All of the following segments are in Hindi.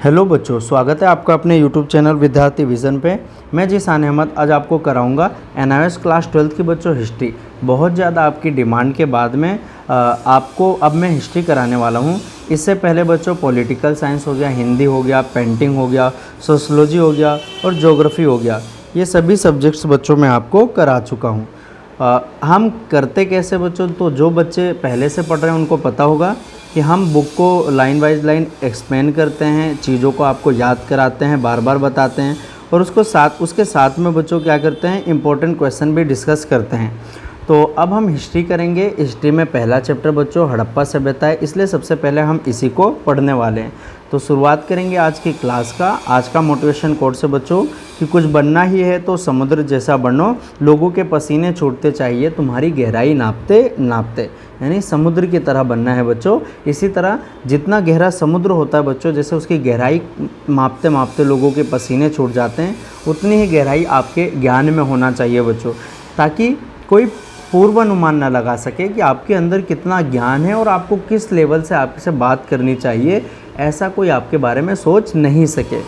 हेलो बच्चों, स्वागत है आपका अपने यूट्यूब चैनल विद्यार्थी विज़न पे। मैं जीसान अहमद आज आपको कराऊंगा एनआईएस क्लास 12th की बच्चों हिस्ट्री। बहुत ज़्यादा आपकी डिमांड के बाद में आपको अब मैं हिस्ट्री कराने वाला हूं। इससे पहले बच्चों पॉलिटिकल साइंस हो गया, हिंदी हो गया, पेंटिंग हो गया, सोशोलॉजी हो गया और ज्योग्राफी हो गया। ये सभी सब्जेक्ट्स बच्चों मैं आपको करा चुका हूँ। हम करते कैसे बच्चों, तो जो बच्चे पहले से पढ़ रहे हैं उनको पता होगा कि हम बुक को लाइन बाय लाइन एक्सप्लेन करते हैं, चीज़ों को आपको याद कराते हैं, बार बार बताते हैं और उसके साथ में बच्चों क्या करते हैं, इंपॉर्टेंट क्वेश्चन भी डिस्कस करते हैं। तो अब हम हिस्ट्री करेंगे। हिस्ट्री में पहला चैप्टर बच्चों हड़प्पा सभ्यता है, इसलिए सबसे पहले हम इसी को पढ़ने वाले हैं। तो शुरुआत करेंगे आज की क्लास का। आज का मोटिवेशन कोट से बच्चों कि कुछ बनना ही है तो समुद्र जैसा बनो, लोगों के पसीने छूटते चाहिए तुम्हारी गहराई नापते नापते, यानी समुद्र की तरह बनना है बच्चों। इसी तरह जितना गहरा समुद्र होता है बच्चों, जैसे उसकी गहराई मापते मापते लोगों के पसीने छूट जाते हैं, उतनी ही गहराई आपके ज्ञान में होना चाहिए बच्चों, ताकि कोई पूर्वानुमान न लगा सके कि आपके अंदर कितना ज्ञान है और आपको किस लेवल से आपसे बात करनी चाहिए, ऐसा कोई आपके बारे में सोच नहीं सके।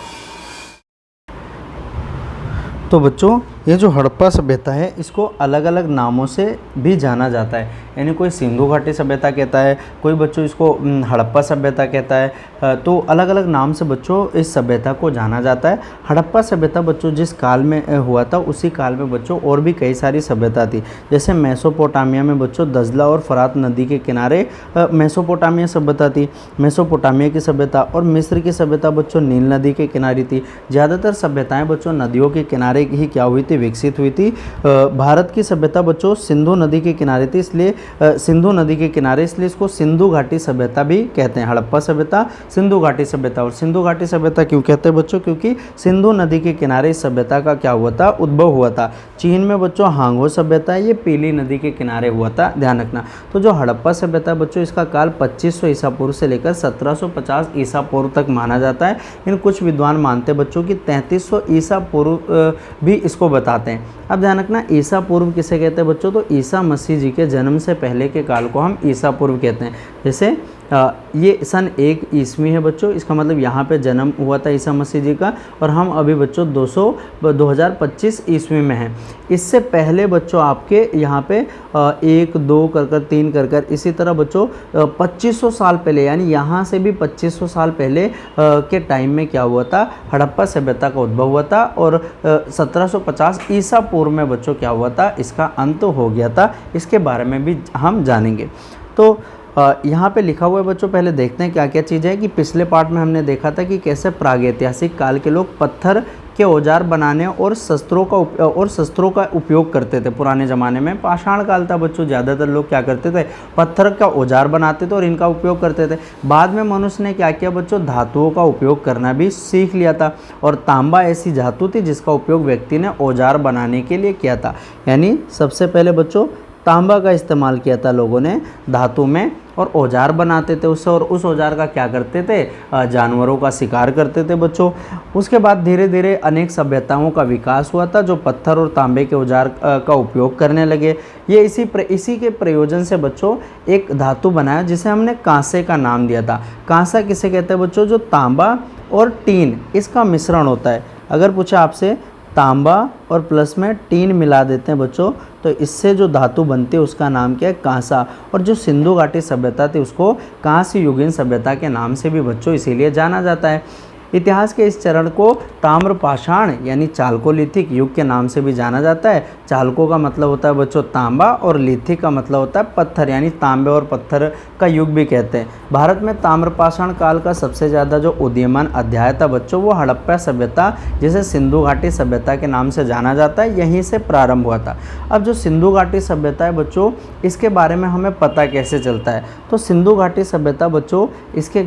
तो बच्चों ये जो हड़प्पा सभ्यता है इसको अलग अलग नामों से भी जाना जाता है, यानी कोई सिंधु घाटी सभ्यता कहता है, कोई बच्चों इसको हड़प्पा सभ्यता कहता है। तो अलग अलग नाम से बच्चों इस सभ्यता को जाना जाता है। हड़प्पा सभ्यता बच्चों जिस काल में हुआ था उसी काल में बच्चों और भी कई सारी सभ्यता थी। जैसे मेसोपोटामिया में बच्चों दजला और फरात नदी के किनारे मेसोपोटामिया सभ्यता थी। मेसोपोटामिया की सभ्यता और मिस्र की सभ्यता बच्चों नील नदी के किनारे थी। ज़्यादातर सभ्यताएँ बच्चों नदियों के किनारे ही क्या हुई थी, विकसित हुई थी। भारत की सभ्यता बच्चों सिंधु नदी के किनारे थी, इसलिए सिंधु नदी के किनारे इसलिए इसको सिंधु घाटी सभ्यता भी कहते हैं। हड़प्पा सभ्यता, सिंधु घाटी सभ्यता। और सिंधु घाटी सभ्यता क्यों कहते हैं बच्चों, क्योंकि सिंधु नदी के किनारे इस सभ्यता का क्या हुआ था, उद्भव हुआ था। चीन में बच्चों हांगो सभ्यता है, ये पीली नदी के किनारे हुआ था, ध्यान रखना। तो जो हड़प्पा सभ्यता बच्चों इसका काल 2500 ईसा पूर्व से लेकर 1750 ईसा पूर्व तक माना जाता है। इन कुछ विद्वान मानते बच्चों कि 3300 ईसा पूर्व भी इसको बताते हैं। अब ध्यान रखना ईसा पूर्व किसे कहते हैं बच्चों, तो ईसा मसीह जी के जन्म से पहले के काल को हम ईसा पूर्व कहते हैं। जैसे ये सन 1 ईस्वी है बच्चों, इसका मतलब यहाँ पे जन्म हुआ था ईसा मसीह जी का, और हम अभी बच्चों 2025 ईस्वी में हैं। इससे पहले बच्चों आपके यहाँ पे 1 2 कर 3 कर इसी तरह बच्चों 2500 साल पहले, यानी यहाँ से भी 2500 साल पहले के टाइम में क्या हुआ था, हड़प्पा सभ्यता का उद्भव हुआ था। और 1750 ईसा पूर्व में बच्चों क्या हुआ था, इसका अंत हो गया था। इसके बारे में भी हम जानेंगे। तो यहाँ पे लिखा हुआ है बच्चों, पहले देखते हैं क्या क्या चीज़ है। कि पिछले पार्ट में हमने देखा था कि कैसे प्रागैतिहासिक काल के लोग पत्थर के औजार बनाने और शस्त्रों का उपयोग करते थे। पुराने ज़माने में पाषाण काल था बच्चों, ज़्यादातर लोग क्या करते थे, पत्थर का औजार बनाते थे और इनका उपयोग करते थे। बाद में मनुष्य ने क्या किया बच्चों, धातुओं का उपयोग करना भी सीख लिया था। और तांबा ऐसी धातु थी जिसका उपयोग व्यक्ति ने औजार बनाने के लिए किया था। यानी सबसे पहले बच्चों तांबा का इस्तेमाल किया था लोगों ने धातु में, और औजार बनाते थे उससे, और उस औजार का क्या करते थे, जानवरों का शिकार करते थे बच्चों। उसके बाद धीरे धीरे अनेक सभ्यताओं का विकास हुआ था जो पत्थर और तांबे के औजार का उपयोग करने लगे। ये इसी के प्रयोजन से बच्चों एक धातु बनाया जिसे हमने कांसे का नाम दिया था। कांसा किसे कहते हैं बच्चों, जो तांबा और टीन इसका मिश्रण होता है। अगर पूछा आपसे तांबा और प्लस में टीन मिला देते हैं बच्चों, तो इससे जो धातु बनती है उसका नाम क्या है, कांसा। और जो सिंधु घाटी सभ्यता थी उसको कांस्य युगीन सभ्यता के नाम से भी बच्चों इसीलिए जाना जाता है। इतिहास के इस चरण को ताम्रपाषाण यानी चालकोलिथिक युग के नाम से भी जाना जाता है। चालको का मतलब होता है बच्चों तांबा, और लिथिक का मतलब होता है पत्थर, यानी तांबे और पत्थर का युग भी कहते हैं। भारत में ताम्रपाषाण काल का सबसे ज़्यादा जो उदीयमान अध्याय था बच्चों वो हड़प्पा सभ्यता, जिसे सिंधु घाटी सभ्यता के नाम से जाना जाता है, यहीं से प्रारंभ हुआ था। अब जो सिंधु घाटी सभ्यता है बच्चों, इसके बारे में हमें पता कैसे चलता है, तो सिंधु घाटी सभ्यता बच्चों इसके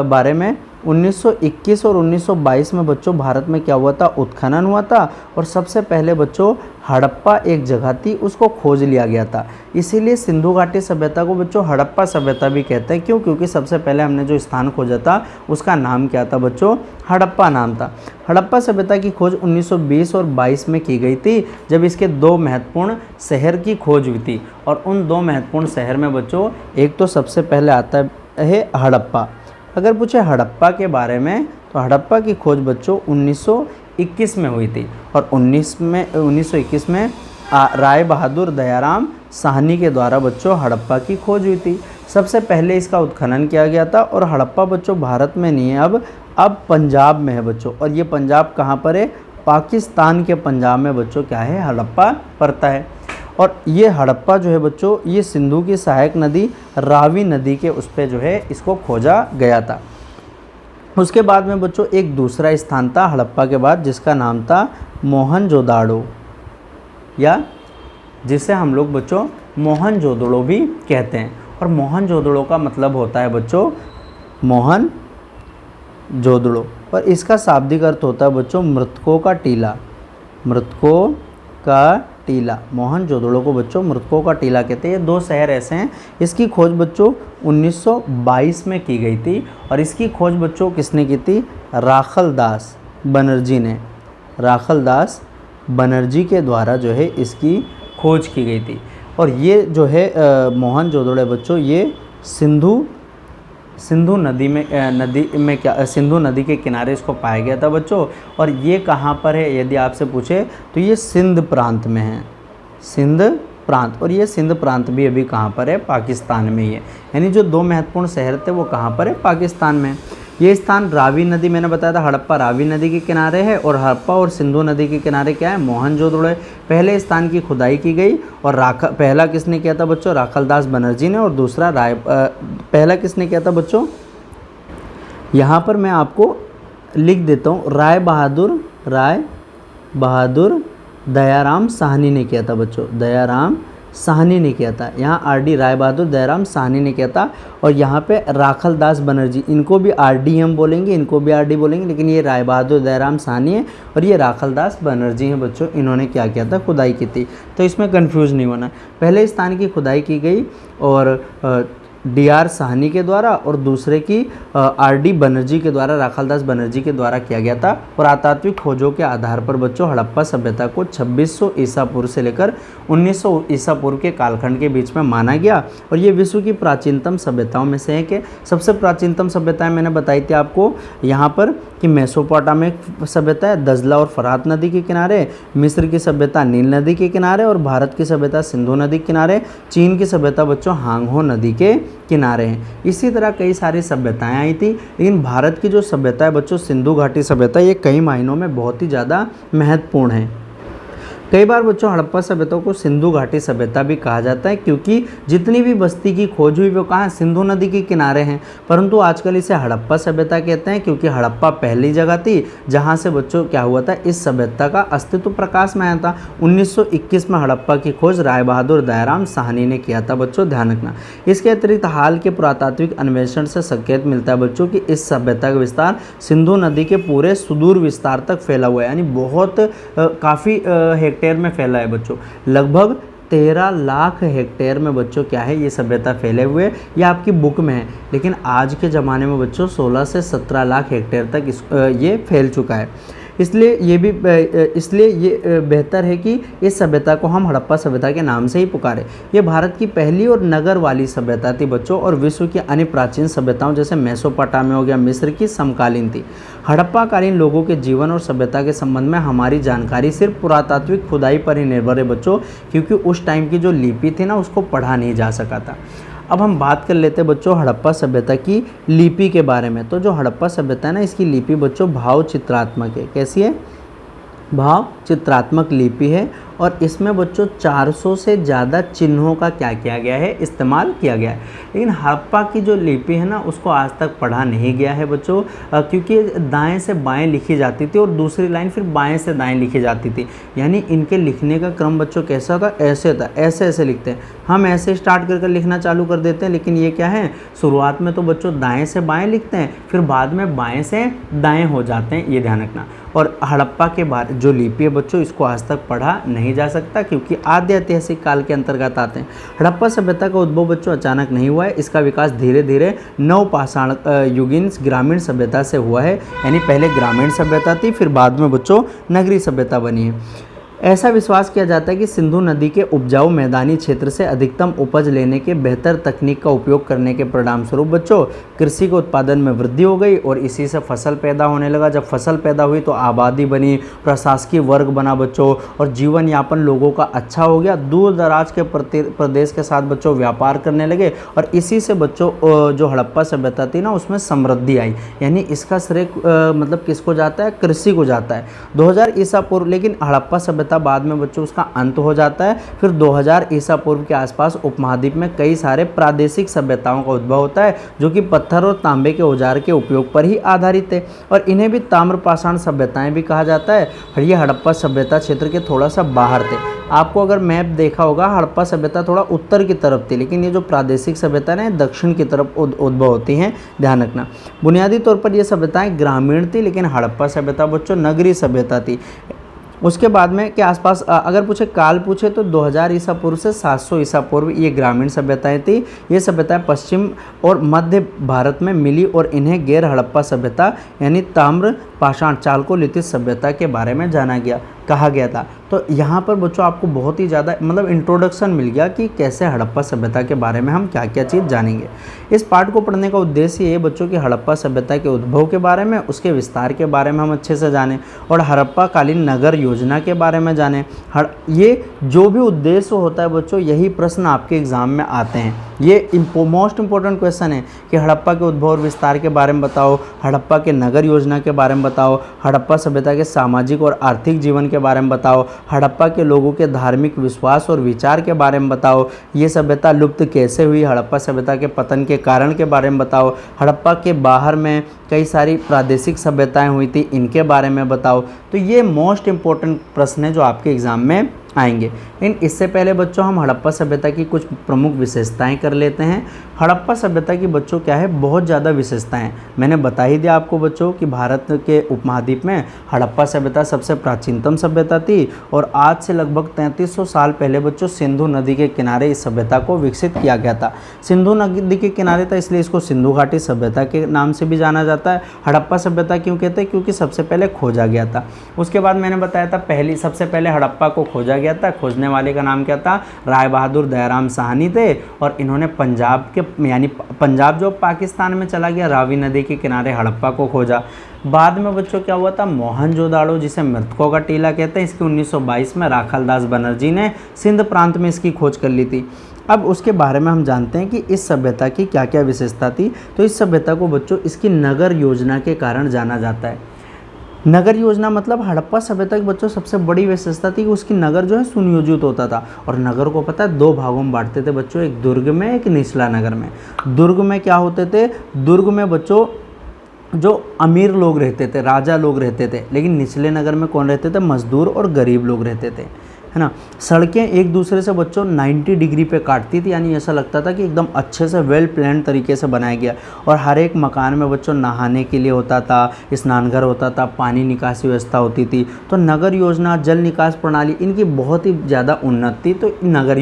बारे में 1921 और 1922 में बच्चों भारत में क्या हुआ था, उत्खनन हुआ था। और सबसे पहले बच्चों हड़प्पा एक जगह थी, उसको खोज लिया गया था। इसीलिए सिंधु घाटी सभ्यता को बच्चों हड़प्पा सभ्यता भी कहते हैं। क्यों, क्योंकि सबसे पहले हमने जो स्थान खोजा था उसका नाम क्या था बच्चों, हड़प्पा नाम था। हड़प्पा सभ्यता की खोज 1920 और 22 में की गई थी, जब इसके 2 महत्वपूर्ण शहर की खोज हुई थी। और उन 2 महत्वपूर्ण शहर में बच्चों एक तो सबसे पहले आता है हड़प्पा। अगर पूछे हड़प्पा के बारे में तो हड़प्पा की खोज बच्चों 1921 में हुई थी और 1921 में राय बहादुर दयाराम साहनी के द्वारा बच्चों हड़प्पा की खोज हुई थी। सबसे पहले इसका उत्खनन किया गया था और हड़प्पा बच्चों भारत में नहीं है, अब पंजाब में है बच्चों। और ये पंजाब कहाँ पर है? पाकिस्तान के पंजाब में बच्चों क्या है? हड़प्पा पड़ता है। और ये हड़प्पा जो है बच्चों, ये सिंधु की सहायक नदी रावी नदी के उस पर जो है इसको खोजा गया था। उसके बाद में बच्चों एक दूसरा स्थान था हड़प्पा के बाद, जिसका नाम था मोहनजोदाड़ो, या जिसे हम लोग बच्चों मोहनजोदड़ो भी कहते हैं। और मोहनजोदड़ो का मतलब होता है बच्चों मोहनजोदड़ो, और इसका शाब्दिक अर्थ होता है बच्चों मृतकों का टीला। मृतकों का टीला, मोहनजोदड़ो को बच्चों मृतकों का टीला कहते हैं। ये 2 शहर ऐसे हैं। इसकी खोज बच्चों 1922 में की गई थी और इसकी खोज बच्चों किसने की थी? राखलदास बनर्जी ने। राखलदास बनर्जी के द्वारा जो है इसकी खोज की गई थी। और ये जो है मोहनजोदड़ो बच्चों, ये सिंधु नदी में सिंधु नदी के किनारे इसको पाया गया था बच्चों। और ये कहाँ पर है यदि आपसे पूछे तो ये सिंध प्रांत में है, सिंध प्रांत। और ये सिंध प्रांत भी अभी कहाँ पर है? पाकिस्तान में ही है। यानी जो 2 महत्वपूर्ण शहर थे वो कहाँ पर है? पाकिस्तान में। ये स्थान रावी नदी, मैंने बताया था हड़प्पा रावी नदी के किनारे है और हड़प्पा और सिंधु नदी के किनारे क्या है? मोहनजोदड़ो है। पहले स्थान की खुदाई की गई और पहला किसने किया था बच्चों? राखलदास बनर्जी ने, और दूसरा पहला किसने किया था बच्चों? यहाँ पर मैं आपको लिख देता हूँ, राय बहादुर दयाराम साहनी ने किया था बच्चों। दयाराम साहनी ने किया था। यहाँ आरडी राय बहादुर दयाराम साहनी ने किया था। और यहाँ पे राखलदास बनर्जी, इनको भी आरडी हम बोलेंगे, इनको भी आरडी बोलेंगे, लेकिन ये राय बहादुर दयाराम साहनी है और ये राखलदास बनर्जी हैं बच्चों। इन्होंने क्या किया था? खुदाई की थी। तो इसमें कंफ्यूज नहीं होना। पहले स्थान की खुदाई की गई और डीआर साहनी के द्वारा और दूसरे की आरडी बनर्जी के द्वारा, राखलदास बनर्जी के द्वारा किया गया था। पुरातात्विक खोजों के आधार पर बच्चों हड़प्पा सभ्यता को 2600 ईसा पूर्व से लेकर 1900 ईसा पूर्व के कालखंड के बीच में माना गया। और ये विश्व की प्राचीनतम सभ्यताओं में से है कि सबसे प्राचीनतम सभ्यताएं मैंने बताई थी आपको यहाँ पर कि मेसोपोटामिक सभ्यता है दजला और फरात नदी के किनारे, मिस्र की सभ्यता नील नदी के किनारे और भारत की सभ्यता सिंधु नदी के किनारे, चीन की सभ्यता बच्चों हांगहो नदी के किनारे हैं। इसी तरह कई सारी सभ्यताएं आई थी, लेकिन भारत की जो सभ्यता है बच्चों सिंधु घाटी सभ्यता, ये कई मायनों में बहुत ही ज़्यादा महत्वपूर्ण है। कई बार बच्चों हड़प्पा सभ्यता को सिंधु घाटी सभ्यता भी कहा जाता है, क्योंकि जितनी भी बस्ती की खोज हुई वो कहाँ? सिंधु नदी के किनारे हैं। परंतु आजकल इसे हड़प्पा सभ्यता कहते हैं, क्योंकि हड़प्पा पहली जगह थी जहाँ से बच्चों क्या हुआ था? इस सभ्यता का अस्तित्व प्रकाश में आया था। 1921 में हड़प्पा की खोज राय बहादुर दयाराम साहनी ने किया था बच्चों, ध्यान रखना। इसके अतिरिक्त हाल के पुरातात्विक अन्वेषण से संकेत मिलता है बच्चों कि इस सभ्यता का विस्तार सिंधु नदी के पूरे सुदूर विस्तार तक फैला हुआ है। यानी बहुत काफ़ी हेक्टेयर में फैला है बच्चों। लगभग 13 लाख हेक्टेयर में बच्चों क्या है? ये सभ्यता फैले हुए। ये आपकी बुक में है, लेकिन आज के ज़माने में बच्चों 16 से 17 लाख हेक्टेयर तक ये फैल चुका है। इसलिए ये बेहतर है कि इस सभ्यता को हम हड़प्पा सभ्यता के नाम से ही पुकारें। ये भारत की पहली और नगर वाली सभ्यता थी बच्चों और विश्व की अन्य प्राचीन सभ्यताओं जैसे मेसोपोटामिया हो गया, मिस्र की समकालीन थी। हड़प्पा कालीन लोगों के जीवन और सभ्यता के संबंध में हमारी जानकारी सिर्फ पुरातात्विक खुदाई पर ही निर्भर है बच्चों, क्योंकि उस टाइम की जो लिपि थी ना उसको पढ़ा नहीं जा सका था। अब हम बात कर लेते हैं बच्चों हड़प्पा सभ्यता की लिपि के बारे में। तो जो हड़प्पा सभ्यता है ना, इसकी लिपि बच्चों भाव चित्रात्मक है। कैसी है? भाव चित्रात्मक लिपि है और इसमें बच्चों 400 से ज़्यादा चिन्हों का क्या किया गया है? इस्तेमाल किया गया है। लेकिन हड़प्पा की जो लिपि है ना उसको आज तक पढ़ा नहीं गया है बच्चों, क्योंकि दाएं से बाएं लिखी जाती थी और दूसरी लाइन फिर बाएं से दाएं लिखी जाती थी। यानी इनके लिखने का क्रम बच्चों कैसा था? ऐसे था, ऐसे ऐसे लिखते हैं। हम ऐसे स्टार्ट कर लिखना चालू कर देते हैं, लेकिन ये क्या है? शुरुआत में तो बच्चों दाएँ से बाएँ लिखते हैं, फिर बाद में बाएँ से दाएँ हो जाते हैं, ये ध्यान रखना। और हड़प्पा के बाद जो लिपि है बच्चों इसको आज तक पढ़ा नहीं जा सकता, क्योंकि आद्य ऐतिहासिक काल के अंतर्गत आते हैं। हड़प्पा सभ्यता का उद्भव बच्चों अचानक नहीं हुआ है। इसका विकास धीरे धीरे नवपाषाण युगीन ग्रामीण सभ्यता से हुआ है। यानी पहले ग्रामीण सभ्यता थी, फिर बाद में बच्चों नगरीय सभ्यता बनी है। ऐसा विश्वास किया जाता है कि सिंधु नदी के उपजाऊ मैदानी क्षेत्र से अधिकतम उपज लेने के बेहतर तकनीक का उपयोग करने के परिणाम स्वरूप बच्चों कृषि के उत्पादन में वृद्धि हो गई और इसी से फसल पैदा होने लगा। जब फसल पैदा हुई तो आबादी बनी, प्रशासकीय वर्ग बना बच्चों, और जीवन यापन लोगों का अच्छा हो गया। दूर दराज के प्रदेश के साथ बच्चों व्यापार करने लगे और इसी से बच्चों जो हड़प्पा सभ्यता थी ना उसमें समृद्धि आई। यानी इसका श्रेय मतलब किसको जाता है? कृषि को जाता है। 2000 ईसा पूर्व, लेकिन हड़प्पा सभ्यता बाद में बच्चों उसका अंत हो जाता है। फिर 2000 ईसा पूर्व के आसपास उपमहाद्वीप में कई सारे प्रादेशिक सभ्यताओं का उद्भव होता है जो कि पत्थर और तांबे के औजार के उपयोग पर ही आधारित है और इन्हें भी ताम्रपाषाण सभ्यताएं भी कहा जाता है। और ये हड़प्पा सभ्यता क्षेत्र के थोड़ा सा बाहर थे। आपको अगर मैप देखा होगा, हड़प्पा सभ्यता थोड़ा उत्तर की तरफ थी, लेकिन ये जो प्रादेशिक सभ्यता है दक्षिण की तरफ उद्भव होती हैं, ध्यान रखना। बुनियादी तौर पर ये सभ्यताएं ग्रामीण थी, लेकिन हड़प्पा सभ्यता बच्चों नगरीय सभ्यता थी। उसके बाद में के आसपास अगर पूछे काल पूछे तो 2000 ईसा पूर्व से 700 ईसा पूर्व ये ग्रामीण सभ्यताएं थी। ये सभ्यताएं पश्चिम और मध्य भारत में मिली और इन्हें गैर हड़प्पा सभ्यता यानी ताम्र पाषाण चालकोलिथित सभ्यता के बारे में कहा गया था। तो यहाँ पर बच्चों आपको बहुत ही ज़्यादा मतलब इंट्रोडक्शन मिल गया कि कैसे हड़प्पा सभ्यता के बारे में हम क्या क्या चीज़ जानेंगे। इस पाठ को पढ़ने का उद्देश्य ये बच्चों की हड़प्पा सभ्यता के उद्भव के बारे में, उसके विस्तार के बारे में हम अच्छे से जानें और हड़प्पा कालीन नगर योजना के बारे में जानें। ये जो भी उद्देश्य होता है बच्चों, यही प्रश्न आपके एग्जाम में आते हैं। ये मोस्ट इंपॉर्टेंट क्वेश्चन है कि हड़प्पा के उद्भव और विस्तार के बारे में बताओ, हड़प्पा के नगर योजना के बारे में बताओ, हड़प्पा सभ्यता के सामाजिक और आर्थिक जीवन के बारे में बताओ, हड़प्पा के लोगों के धार्मिक विश्वास और विचार के बारे में बताओ, ये सभ्यता लुप्त कैसे हुई, हड़प्पा सभ्यता के पतन के कारण के बारे में बताओ, हड़प्पा के बाहर में कई सारी प्रादेशिक सभ्यताएं हुई थी, इनके बारे में बताओ। तो ये मोस्ट इंपॉर्टेंट प्रश्न है जो आपके एग्जाम में आएंगे। लेकिन इससे पहले बच्चों हम हड़प्पा सभ्यता की कुछ प्रमुख विशेषताएं कर लेते हैं। हड़प्पा सभ्यता की बच्चों क्या है, बहुत ज़्यादा विशेषताएं। मैंने बता ही दिया आपको बच्चों कि भारत के उपमहाद्वीप में हड़प्पा सभ्यता सबसे प्राचीनतम सभ्यता थी और आज से लगभग 3300 साल पहले बच्चों सिंधु नदी के किनारे इस सभ्यता को विकसित किया गया था। सिंधु नदी के किनारे था इसलिए इसको सिंधु घाटी सभ्यता के नाम से भी जाना जाता है। हड़प्पा सभ्यता क्यों कहते हैं? क्योंकि सबसे पहले खोजा गया था। उसके बाद मैंने बताया था सबसे पहले हड़प्पा को खोजा गया था। खोजने वाले का नाम क्या था? राय बहादुर दयाराम साहनी थे और इन्होंने पंजाब जो पाकिस्तान में चला गया, रावी नदी के किनारे हड़प्पा को खोजा। बाद में बच्चों क्या हुआ था? मोहनजोदाड़ो, जिसे मृतकों का टीला कहते हैं, इसकी 1922 में राखालदास बनर्जी ने सिंध प्रांत में इसकी खोज कर ली थी। अब उसके बारे में हम जानते हैं कि इस सभ्यता की क्या क्या विशेषता थी। तो इस सभ्यता को बच्चों इसकी नगर योजना के कारण जाना जाता है। नगर योजना मतलब हड़प्पा सभ्यता की बच्चों सबसे बड़ी विशेषता थी कि उसकी नगर जो है सुनियोजित होता था और नगर को पता है 2 भागों में बांटते थे बच्चों, एक दुर्ग में एक निचला नगर में। दुर्ग में क्या होते थे? दुर्ग में बच्चों जो अमीर लोग रहते थे, राजा लोग रहते थे, लेकिन निचले नगर में कौन रहते थे? मजदूर और गरीब लोग रहते थे, है ना। सड़कें एक दूसरे से बच्चों 90 डिग्री पे काटती थी, यानी ऐसा लगता था कि एकदम अच्छे से वेल प्लान तरीके से बनाया गया। और हर एक मकान में बच्चों नहाने के लिए होता था, स्नानघर होता था, पानी निकासी व्यवस्था होती थी। तो नगर योजना, जल निकास प्रणाली इनकी बहुत ही ज़्यादा उन्नत थी। तो नगर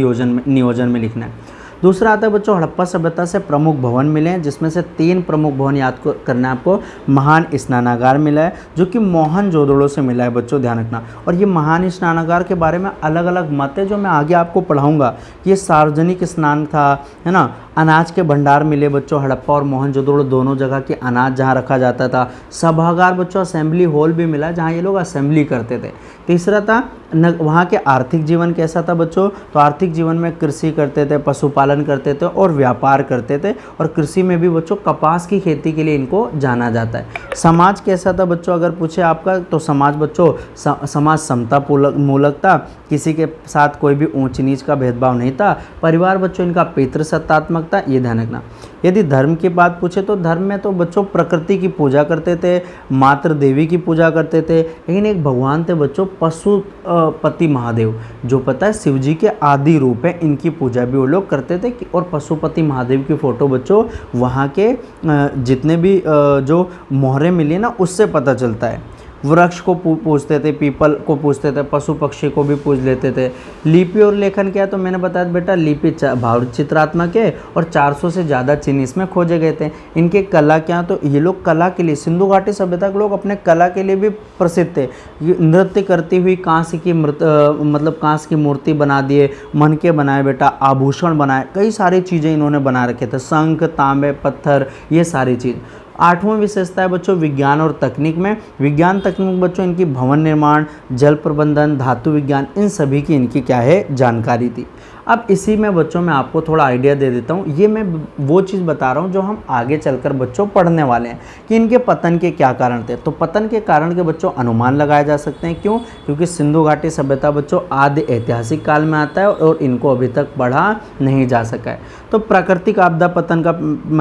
नियोजन में लिखना है। दूसरा आता है बच्चों हड़प्पा सभ्यता से प्रमुख भवन मिले हैं, जिसमें से 3 प्रमुख भवन याद करना है आपको। महान स्नानागार मिला है जो कि मोहनजोदड़ो से मिला है बच्चों, ध्यान रखना। और ये महान स्नानागार के बारे में अलग अलग मत है जो मैं आगे आपको पढ़ाऊंगा। ये सार्वजनिक स्नान था, है ना। अनाज के भंडार मिले बच्चों हड़प्पा और मोहनजोदड़ो दोनों जगह के अनाज जहाँ रखा जाता था। सभागार बच्चों असेंबली हॉल भी मिला जहाँ ये लोग असेंबली करते थे। तीसरा था वहाँ के आर्थिक जीवन कैसा था बच्चों? तो आर्थिक जीवन में कृषि करते थे, पशुपालन करते थे और व्यापार करते थे। और कृषि में भी बच्चों कपास की खेती के लिए इनको जाना जाता है। समाज कैसा था बच्चों अगर पूछे आपका, तो समाज बच्चों समाज समता मूलक था, किसी के साथ कोई भी ऊंच नीच का भेदभाव नहीं था। परिवार बच्चों इनका पितृसत्तात्मक था, ये ध्यान रखना। यदि धर्म की बात पूछे तो धर्म में तो बच्चों प्रकृति की पूजा करते थे, मातृ देवी की पूजा करते थे, लेकिन एक भगवान थे बच्चों पशुपति महादेव, जो पता है शिव जी के आदि रूप है, इनकी पूजा भी वो लोग करते थे। और पशुपति महादेव की फ़ोटो बच्चों वहाँ के जितने भी जो मोहरें मिली ना उससे पता चलता है। वृक्ष को पूछते थे, पीपल को पूछते थे, पशु पक्षी को भी पूछ लेते थे। लिपि और लेखन क्या है, तो मैंने बताया बेटा लिपि भाव चित्रात्मक है और 400 से ज़्यादा चिन्ह इसमें खोजे गए थे। इनके कला क्या, तो ये लोग कला के लिए, सिंधु घाटी सभ्यता के लोग अपने कला के लिए भी प्रसिद्ध थे। नृत्य करती हुई कांस्य की मतलब कांस्य की मूर्ति बना दिए, मनके बनाए बेटा, आभूषण बनाए, कई सारी चीज़ें इन्होंने बना रखे थे, शंख, तांबे, पत्थर, ये सारी चीज़। 8वां विशेषता है बच्चों विज्ञान और तकनीक में। विज्ञान तकनीक बच्चों इनकी भवन निर्माण, जल प्रबंधन, धातु विज्ञान, इन सभी की इनकी क्या है जानकारी थी। अब इसी में बच्चों मैं आपको थोड़ा आइडिया दे देता हूँ। ये मैं वो चीज़ बता रहा हूँ जो हम आगे चलकर बच्चों पढ़ने वाले हैं कि इनके पतन के क्या कारण थे। तो पतन के कारण के बच्चों अनुमान लगाए जा सकते हैं। क्यों? क्योंकि सिंधु घाटी सभ्यता बच्चों आदि ऐतिहासिक काल में आता है और इनको अभी तक पढ़ा नहीं जा सका है। तो प्राकृतिक आपदा पतन का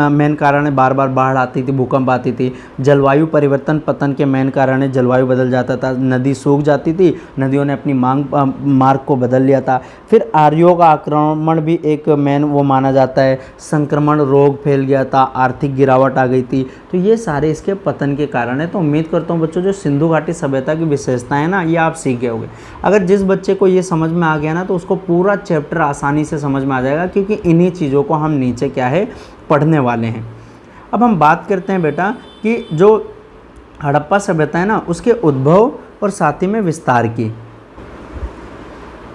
मेन कारण है, बार बार बाढ़ आती थी, भूकंप आती थी। जलवायु परिवर्तन पतन के मेन कारण है, जलवायु बदल जाता था, नदी सूख जाती थी, नदियों ने अपनी मार्ग को बदल लिया था। फिर आर्यों का आक्रमण भी एक मेन वो माना जाता है, संक्रमण रोग फैल गया था, आर्थिक गिरावट आ गई थी। तो ये सारे इसके पतन के कारण है। तो उम्मीद करता हूँ बच्चों जो सिंधु घाटी सभ्यता की विशेषताएं ना, ये आप सीख गए होंगे। अगर जिस बच्चे को ये समझ में आ गया ना, तो उसको पूरा चैप्टर आसानी से समझ में आ जाएगा, क्योंकि इन्हीं चीज़ों को हम नीचे क्या है पढ़ने वाले हैं। अब हम बात करते हैं बेटा कि जो हड़प्पा सभ्यता है ना, उसके उद्भव और साथ ही में विस्तार की।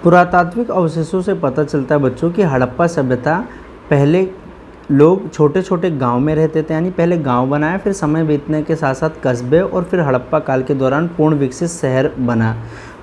पुरातात्विक अवशेषों से पता चलता है बच्चों कि हड़प्पा सभ्यता पहले लोग छोटे छोटे गांव में रहते थे, यानी पहले गांव बनाया, फिर समय बीतने के साथ साथ कस्बे, और फिर हड़प्पा काल के दौरान पूर्ण विकसित शहर बना।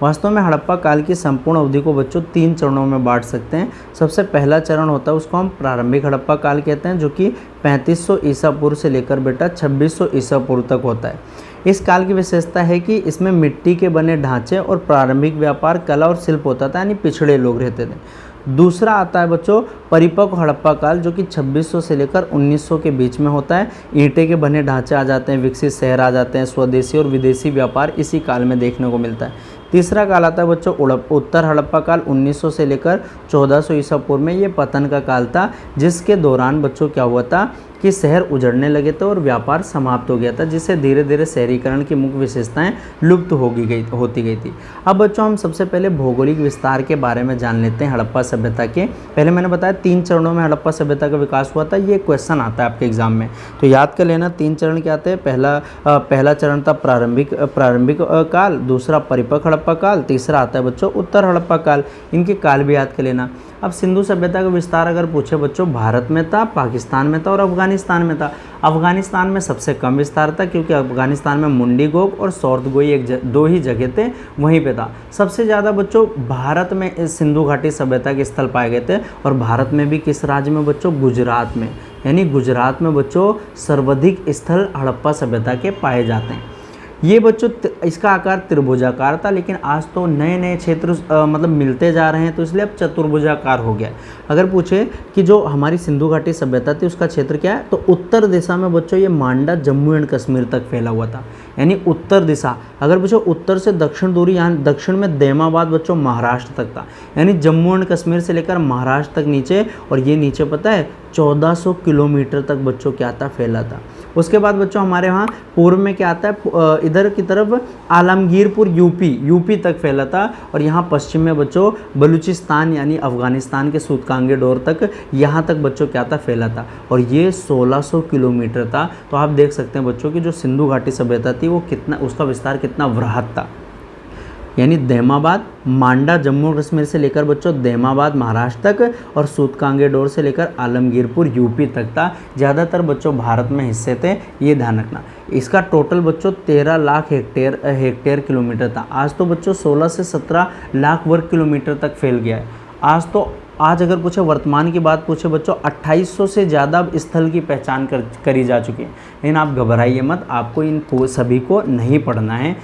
वास्तव में हड़प्पा काल की संपूर्ण अवधि को बच्चों 3 चरणों में बांट सकते हैं। सबसे पहला चरण होता है, उसको हम प्रारंभिक हड़प्पा काल कहते हैं, जो कि 3500 ईसा पूर्व से लेकर बेटा 2600 ईसा पूर्व तक होता है। इस काल की विशेषता है कि इसमें मिट्टी के बने ढांचे और प्रारंभिक व्यापार, कला और शिल्प होता था, यानी पिछड़े लोग रहते थे। दूसरा आता है बच्चों परिपक्व हड़प्पा काल, जो कि 2600 से लेकर 1900 के बीच में होता है। ईंटे के बने ढांचे आ जाते हैं, विकसित शहर आ जाते हैं, स्वदेशी और विदेशी व्यापार इसी काल में देखने को मिलता है। तीसरा काल आता है बच्चों उत्तर हड़प्पा काल, 1900 से लेकर 1400 ईसा पूर्व में। ये पतन का काल था, जिसके दौरान बच्चों क्या हुआ था कि शहर उजड़ने लगे थे और व्यापार समाप्त हो गया था, जिससे धीरे धीरे शहरीकरण की मुख्य विशेषताएं लुप्त होती गई थी। अब बच्चों हम सबसे पहले भौगोलिक विस्तार के बारे में जान लेते हैं हड़प्पा सभ्यता के। पहले मैंने बताया 3 चरणों में हड़प्पा सभ्यता का विकास हुआ था। ये क्वेश्चन आता है आपके एग्जाम में, तो याद कर लेना 3 चरण क्या आते हैं। पहला चरण था प्रारंभिक काल, दूसरा परिपक्व हड़प्पा काल, तीसरा आता है बच्चों उत्तर हड़प्पा काल। इनके काल भी याद कर लेना। अब सिंधु सभ्यता का विस्तार अगर पूछे बच्चों, भारत में था, पाकिस्तान में था और अफगानिस्तान में था। अफगानिस्तान में सबसे कम विस्तार था, क्योंकि अफगानिस्तान में मुंडीगोग और सौर्दगोई 2 ही जगह थे, वहीं पे था। सबसे ज़्यादा बच्चों भारत में इस सिंधु घाटी सभ्यता के स्थल पाए गए थे। और भारत में भी किस राज्य में बच्चों? गुजरात में। यानी गुजरात में बच्चों सर्वाधिक स्थल हड़प्पा सभ्यता के पाए जाते हैं। ये बच्चों इसका आकार त्रिभुजाकार था, लेकिन आज तो नए नए क्षेत्र मतलब मिलते जा रहे हैं, तो इसलिए अब चतुर्भुजाकार हो गया। अगर पूछे कि जो हमारी सिंधु घाटी सभ्यता थी उसका क्षेत्र क्या है, तो उत्तर दिशा में बच्चों ये मांडा, जम्मू एंड कश्मीर तक फैला हुआ था। यानी उत्तर दिशा, अगर बच्चों उत्तर से दक्षिण दूरी, यहाँ दक्षिण में दैमाबाद बच्चों महाराष्ट्र तक था। यानी जम्मू एंड कश्मीर से लेकर महाराष्ट्र तक नीचे, और ये नीचे पता है 1400 किलोमीटर तक बच्चों क्या था फैला था। उसके बाद बच्चों हमारे वहाँ पूर्व में क्या आता है, इधर की तरफ आलमगीरपुर यूपी तक फैला था। और यहाँ पश्चिम में बच्चों बलूचिस्तान यानी अफगानिस्तान के सूतकांगे डोर तक, यहाँ तक बच्चों क्या था फैला था। और ये 1600 किलोमीटर था। तो आप देख सकते हैं बच्चों की जो सिंधु घाटी सभ्यता थी वो कितना, उसका विस्तार कितना वृहद था। यानी दैमाबाद, मांडा जम्मू कश्मीर से लेकर बच्चों दैमाबाद महाराष्ट्र तक, और सूतकांगे डोर से लेकर आलमगीरपुर यूपी तक था। ज़्यादातर बच्चों भारत में हिस्से थे, ये ध्यान रखना। इसका टोटल बच्चों 13 लाख हेक्टेयर किलोमीटर था। आज तो बच्चों 16 से 17 लाख वर्ग किलोमीटर तक फैल गया है। आज अगर पूछे वर्तमान की बात पूछे बच्चों, 2800 से ज़्यादा स्थल की पहचान करी जा चुकी है। लेकिन आप घबराइए मत, आपको इन सभी को नहीं पढ़ना है,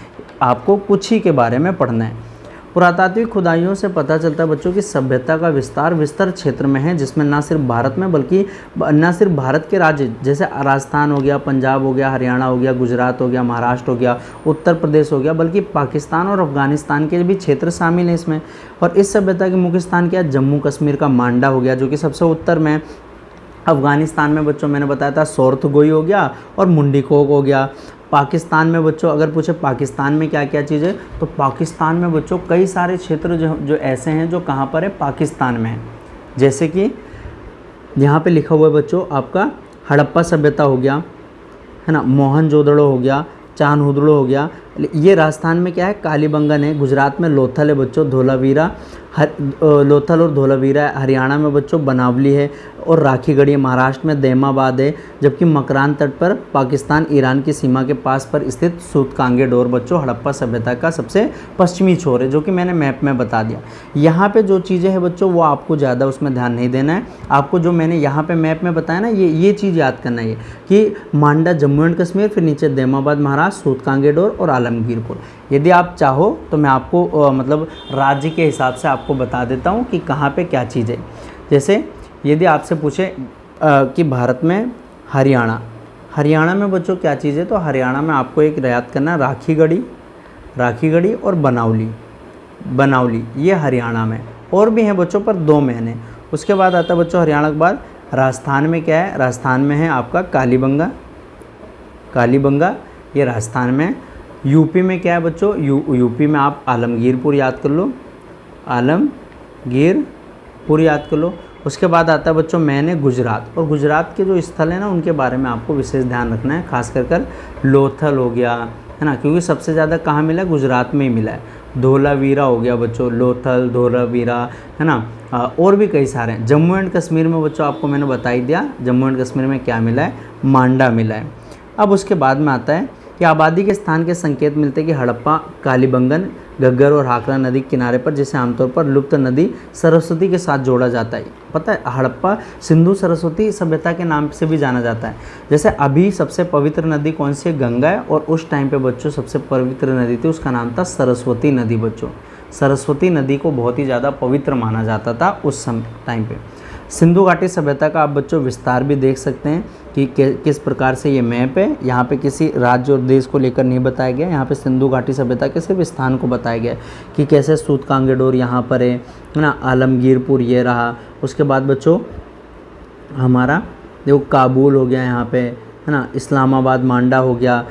आपको कुछ ही के बारे में पढ़ना है। पुरातात्विक खुदाइयों से पता चलता है बच्चों की सभ्यता का विस्तार विस्तर क्षेत्र में है, जिसमें ना सिर्फ भारत में बल्कि ना सिर्फ भारत के राज्य जैसे राजस्थान हो गया, पंजाब हो गया, हरियाणा हो गया, गुजरात हो गया, महाराष्ट्र हो गया, उत्तर प्रदेश हो गया, बल्कि पाकिस्तान और अफगानिस्तान के भी क्षेत्र शामिल हैं इसमें। और इस सभ्यता के मुख्य स्थान क्या है? जम्मू कश्मीर का मांडा हो गया, जो कि सबसे उत्तर में है। अफगानिस्तान में बच्चों मैंने बताया था सौर्दगोई हो गया और मुंडीकोग हो गया। पाकिस्तान में बच्चों अगर पूछे पाकिस्तान में क्या क्या चीज़ है, तो पाकिस्तान में बच्चों कई सारे क्षेत्र जो ऐसे हैं जो कहाँ पर है, पाकिस्तान में है। जैसे कि यहाँ पे लिखा हुआ है बच्चों आपका हड़प्पा सभ्यता हो गया, है ना, मोहनजोदड़ो हो गया, चान्होदड़ो हो गया। ये राजस्थान में क्या है, कालीबंगन है। गुजरात में लोथल है बच्चों, धोलावीरा लोथल और धोलावीरा है। हरियाणा में बच्चों बनावली है और राखीगढ़ी है। महाराष्ट्र में दैमाबाद है। जबकि मकरान तट पर पाकिस्तान ईरान की सीमा के पास पर स्थित सूतकांगे डोर बच्चों हड़प्पा सभ्यता का सबसे पश्चिमी छोर है, जो कि मैंने मैप में बता दिया। यहाँ पे जो चीज़ें हैं बच्चों वो आपको ज़्यादा उसमें ध्यान नहीं देना है। आपको जो मैंने यहाँ पे मैप में बताया ना, ये चीज़ याद करना है कि मांडा जम्मू एंड कश्मीर, फिर नीचे दैमाबाद महाराष्ट्र, सूतकांगे डोर और आलमगीरपुर। यदि आप चाहो तो मैं आपको मतलब राज्य के हिसाब से आपको बता देता हूँ कि कहाँ पे क्या चीज़ है। जैसे यदि आपसे पूछे कि भारत में हरियाणा में बच्चों क्या चीज़ है, तो हरियाणा में आपको एक याद करना है, राखीगढ़ी और बनावली ये हरियाणा में। और भी हैं बच्चों पर 2 महीने। उसके बाद आता है बच्चों हरियाणा के बाद राजस्थान में क्या है, राजस्थान में है आपका कालीबंगा ये राजस्थान में। यूपी में क्या है बच्चों, यूपी में आप आलमगीरपुर याद कर लो। उसके बाद आता है बच्चों मैंने गुजरात, और गुजरात के जो स्थल है ना उनके बारे में आपको विशेष ध्यान रखना है, खास कर लोथल हो गया, है ना, क्योंकि सबसे ज़्यादा कहाँ मिला है, गुजरात में ही मिला है। धोलावीरा हो गया बच्चों, लोथल, धोलावीरा, है ना, और भी कई सारे हैं। जम्मू एंड कश्मीर में बच्चों आपको मैंने बता ही दिया, जम्मू एंड कश्मीर में क्या मिला है, मांडा मिला है। अब उसके बाद में आता है कि आबादी के स्थान के संकेत मिलते हैं कि हड़प्पा, कालीबंगन, घग्गर और हाकरा नदी के किनारे पर, जिसे आमतौर पर लुप्त नदी सरस्वती के साथ जोड़ा जाता है। पता है हड़प्पा सिंधु सरस्वती सभ्यता के नाम से भी जाना जाता है। जैसे अभी सबसे पवित्र नदी कौन सी है, गंगा है, और उस टाइम पे बच्चों सबसे पवित्र नदी थी, उसका नाम था सरस्वती नदी बच्चों। सरस्वती नदी को बहुत ही ज़्यादा पवित्र माना जाता था उस टाइम पे। सिंधु घाटी सभ्यता का आप बच्चों विस्तार भी देख सकते हैं कि किस प्रकार से ये मैप है। यहाँ पे किसी राज्य और देश को लेकर नहीं बताया गया, यहाँ पे सिंधु घाटी सभ्यता के सिर्फ स्थान को बताया गया कि कैसे सूतकांगे डोर यहाँ पर है ना, आलमगीरपुर ये रहा। उसके बाद बच्चों हमारा देखो काबुल हो गया यहाँ पे, है ना, इस्लामाबाद मांडा हो गया।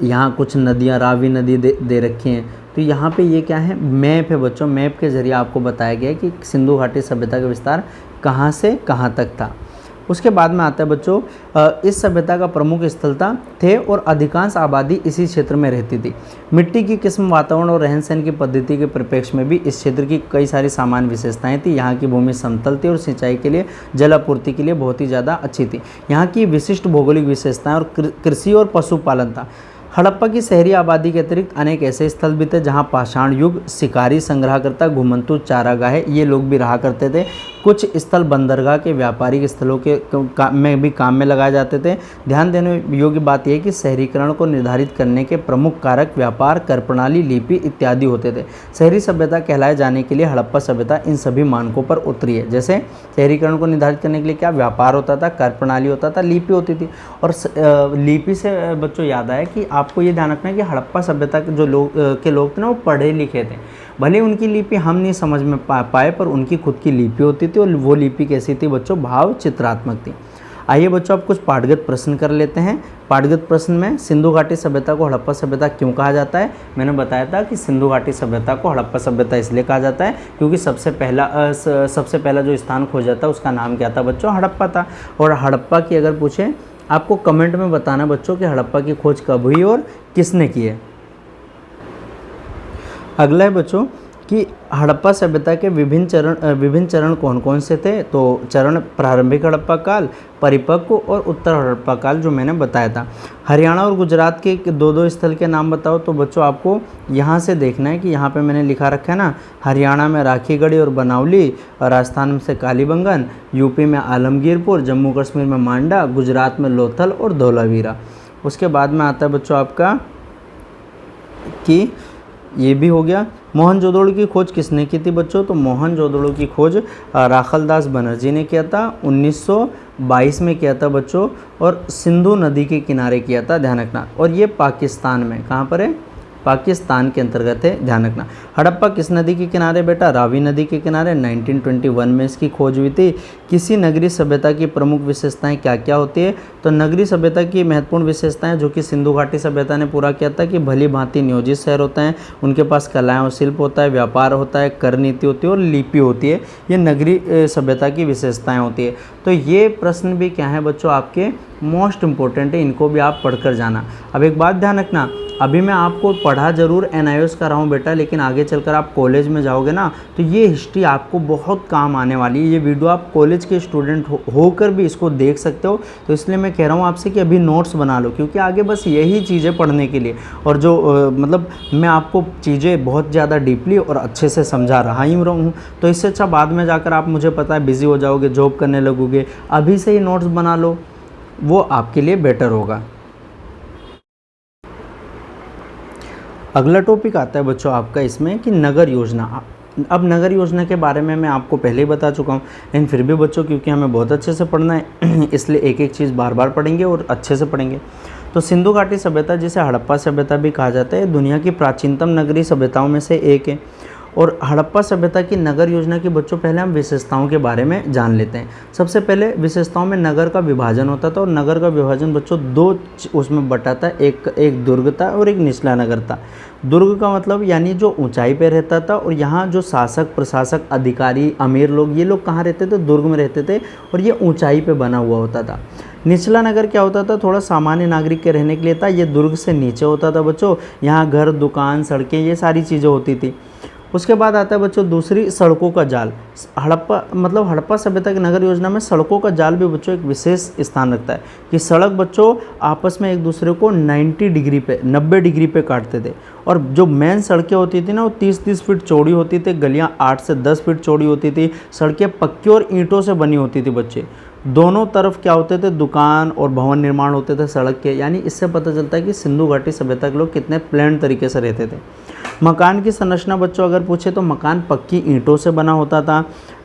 यहाँ कुछ नदियाँ, रावी नदी दे रखी हैं। तो यहाँ पे ये क्या है, मैप है बच्चों। मैप के ज़रिए आपको बताया गया है कि सिंधु घाटी सभ्यता का विस्तार कहाँ से कहाँ तक था। उसके बाद में आता है बच्चों इस सभ्यता का प्रमुख स्थल थे और अधिकांश आबादी इसी क्षेत्र में रहती थी। मिट्टी की किस्म, वातावरण और रहन सहन की पद्धति के परिप्रेक्ष्य में भी इस क्षेत्र की कई सारी सामान्य विशेषताएं थी। यहाँ की भूमि समतल थी और सिंचाई के लिए, जल आपूर्ति के लिए बहुत ही ज़्यादा अच्छी थी। यहाँ की विशिष्ट भौगोलिक विशेषताएं और कृषि और पशुपालन था। हड़प्पा की शहरी आबादी के अतिरिक्त अनेक ऐसे स्थल भी थे जहाँ पाषाण युग, शिकारी, संग्रहकर्ता, घुमंतु, चारागाह ये लोग भी रहा करते थे। कुछ स्थल बंदरगाह के व्यापारिक स्थलों के में भी काम में लगाए जाते थे। ध्यान देने योग्य बात यह है कि शहरीकरण को निर्धारित करने के प्रमुख कारक व्यापार, कर प्रणाली, लिपि इत्यादि होते थे। शहरी सभ्यता कहलाए जाने के लिए हड़प्पा सभ्यता इन सभी मानकों पर उतरी है। जैसे शहरीकरण को निर्धारित करने के लिए क्या, व्यापार होता था, कर प्रणाली होता था, लिपि होती थी। और लिपि से बच्चों याद आया कि आपको ये ध्यान रखना है कि हड़प्पा सभ्यता के जो लोग थे ना वो पढ़े लिखे थे। भले उनकी लिपि हम नहीं समझ में पाए, पर उनकी खुद की लिपि होती थी। और वो लिपि कैसी थी बच्चों, भाव चित्रात्मक थी। आइए बच्चों अब कुछ पाठगत प्रश्न कर लेते हैं। पाठगत प्रश्न में सिंधु घाटी सभ्यता को हड़प्पा सभ्यता क्यों कहा जाता है। मैंने बताया था कि सिंधु घाटी सभ्यता को हड़प्पा सभ्यता इसलिए कहा जाता है क्योंकि सबसे पहला जो स्थान खोजा था उसका नाम क्या था बच्चों, हड़प्पा था। और हड़प्पा की अगर पूछे आपको कमेंट में बताना बच्चों कि हड़प्पा की खोज कब हुई और किसने की है। अगला है बच्चों कि हड़प्पा सभ्यता के विभिन्न चरण कौन कौन से थे। तो चरण प्रारंभिक हड़प्पा काल, परिपक्व और उत्तर हड़प्पा काल जो मैंने बताया था। हरियाणा और गुजरात के दो स्थल के नाम बताओ। तो बच्चों आपको यहाँ से देखना है कि यहाँ पे मैंने लिखा रखा है ना, हरियाणा में राखीगढ़ी और बनावली, राजस्थान में से कालीबंगन, यूपी में आलमगीरपुर, जम्मू कश्मीर में मांडा, गुजरात में लोथल और धोलावीरा। उसके बाद में आता है बच्चों आपका कि ये भी हो गया। मोहनजोदड़ो की खोज किसने की थी बच्चों। तो मोहनजोदड़ो की खोज राखलदास बनर्जी ने किया था, 1922 में किया था बच्चों, और सिंधु नदी के किनारे किया था, ध्यान रखना। और ये पाकिस्तान में, कहाँ पर है, पाकिस्तान के अंतर्गत है, ध्यान रखना। हड़प्पा किस नदी के किनारे बेटा? रावी नदी के किनारे। 1921 में इसकी खोज हुई थी। किसी नगरीय सभ्यता की प्रमुख विशेषताएं क्या क्या होती है? तो नगरीय सभ्यता की महत्वपूर्ण विशेषताएं जो कि सिंधु घाटी सभ्यता ने पूरा किया था कि भली भांति नियोजित शहर होता है, उनके पास कलाएं और शिल्प होता है, व्यापार होता है, कर नीति होती है और लिपि होती है। ये नगरीय सभ्यता की विशेषताएं होती है। तो ये प्रश्न भी क्या है बच्चों आपके मोस्ट इंपॉर्टेंट है, इनको भी आप पढ़कर जाना। अब एक बात ध्यान रखना, अभी मैं आपको पढ़ा जरूर NIOS का रहा हूँ बेटा, लेकिन आगे चलकर आप कॉलेज में जाओगे ना तो ये हिस्ट्री आपको बहुत काम आने वाली है। ये वीडियो आप कॉलेज के स्टूडेंट होकर भी इसको देख सकते हो। तो इसलिए मैं कह रहा हूँ आपसे कि अभी नोट्स बना लो, क्योंकि आगे बस यही चीज़ें पढ़ने के लिए, और जो मतलब मैं आपको चीज़ें बहुत ज़्यादा डीपली और अच्छे से समझा रहा ही हूँ। तो इससे अच्छा बाद में जाकर आप, मुझे पता है, बिज़ी हो जाओगे, जॉब करने लगोगे। अभी से ही नोट्स बना लो, वो आपके लिए बेटर होगा। अगला टॉपिक आता है बच्चों आपका इसमें कि नगर योजना। अब नगर योजना के बारे में मैं आपको पहले ही बता चुका हूँ, लेकिन फिर भी बच्चों क्योंकि हमें बहुत अच्छे से पढ़ना है इसलिए एक एक चीज़ बार बार पढ़ेंगे और अच्छे से पढ़ेंगे। तो सिंधु घाटी सभ्यता, जिसे हड़प्पा सभ्यता भी कहा जाता है, दुनिया की प्राचीनतम नगरीय सभ्यताओं में से एक है। और हड़प्पा सभ्यता की नगर योजना की बच्चों पहले हम विशेषताओं के बारे में जान लेते हैं। सबसे पहले विशेषताओं में नगर का विभाजन होता था, और नगर का विभाजन बच्चों दो उसमें बटा था, एक दुर्ग था और एक निचला नगर था। दुर्ग का मतलब यानी जो ऊंचाई पे रहता था, और यहाँ जो शासक, प्रशासक, अधिकारी, अमीर लोग, ये लोग कहाँ रहते थे? दुर्ग में रहते थे, और ये ऊंचाई पे बना हुआ होता था। निचला नगर क्या होता था? थोड़ा सामान्य नागरिक के रहने के लिए था। ये दुर्ग से नीचे होता था बच्चों। यहाँ घर, दुकान, सड़कें, ये सारी चीज़ें होती थी। उसके बाद आता है बच्चों दूसरी, सड़कों का जाल। हड़प्पा सभ्यता की नगर योजना में सड़कों का जाल भी बच्चों एक विशेष स्थान रखता है कि सड़क बच्चों आपस में एक दूसरे को 90 डिग्री पे काटते थे। और जो मेन सड़कें होती थी ना, वो 30-30 फीट चौड़ी होती थी। गलियाँ 8 से 10 फीट चौड़ी होती थी। सड़कें पक्की और ईंटों से बनी होती थी बच्चे। दोनों तरफ क्या होते थे? दुकान और भवन निर्माण होते थे सड़क के। यानी इससे पता चलता है कि सिंधु घाटी सभ्यता के लोग कितने प्लान तरीके से रहते थे। मकान की संरचना बच्चों अगर पूछे तो मकान पक्की ईंटों से बना होता था,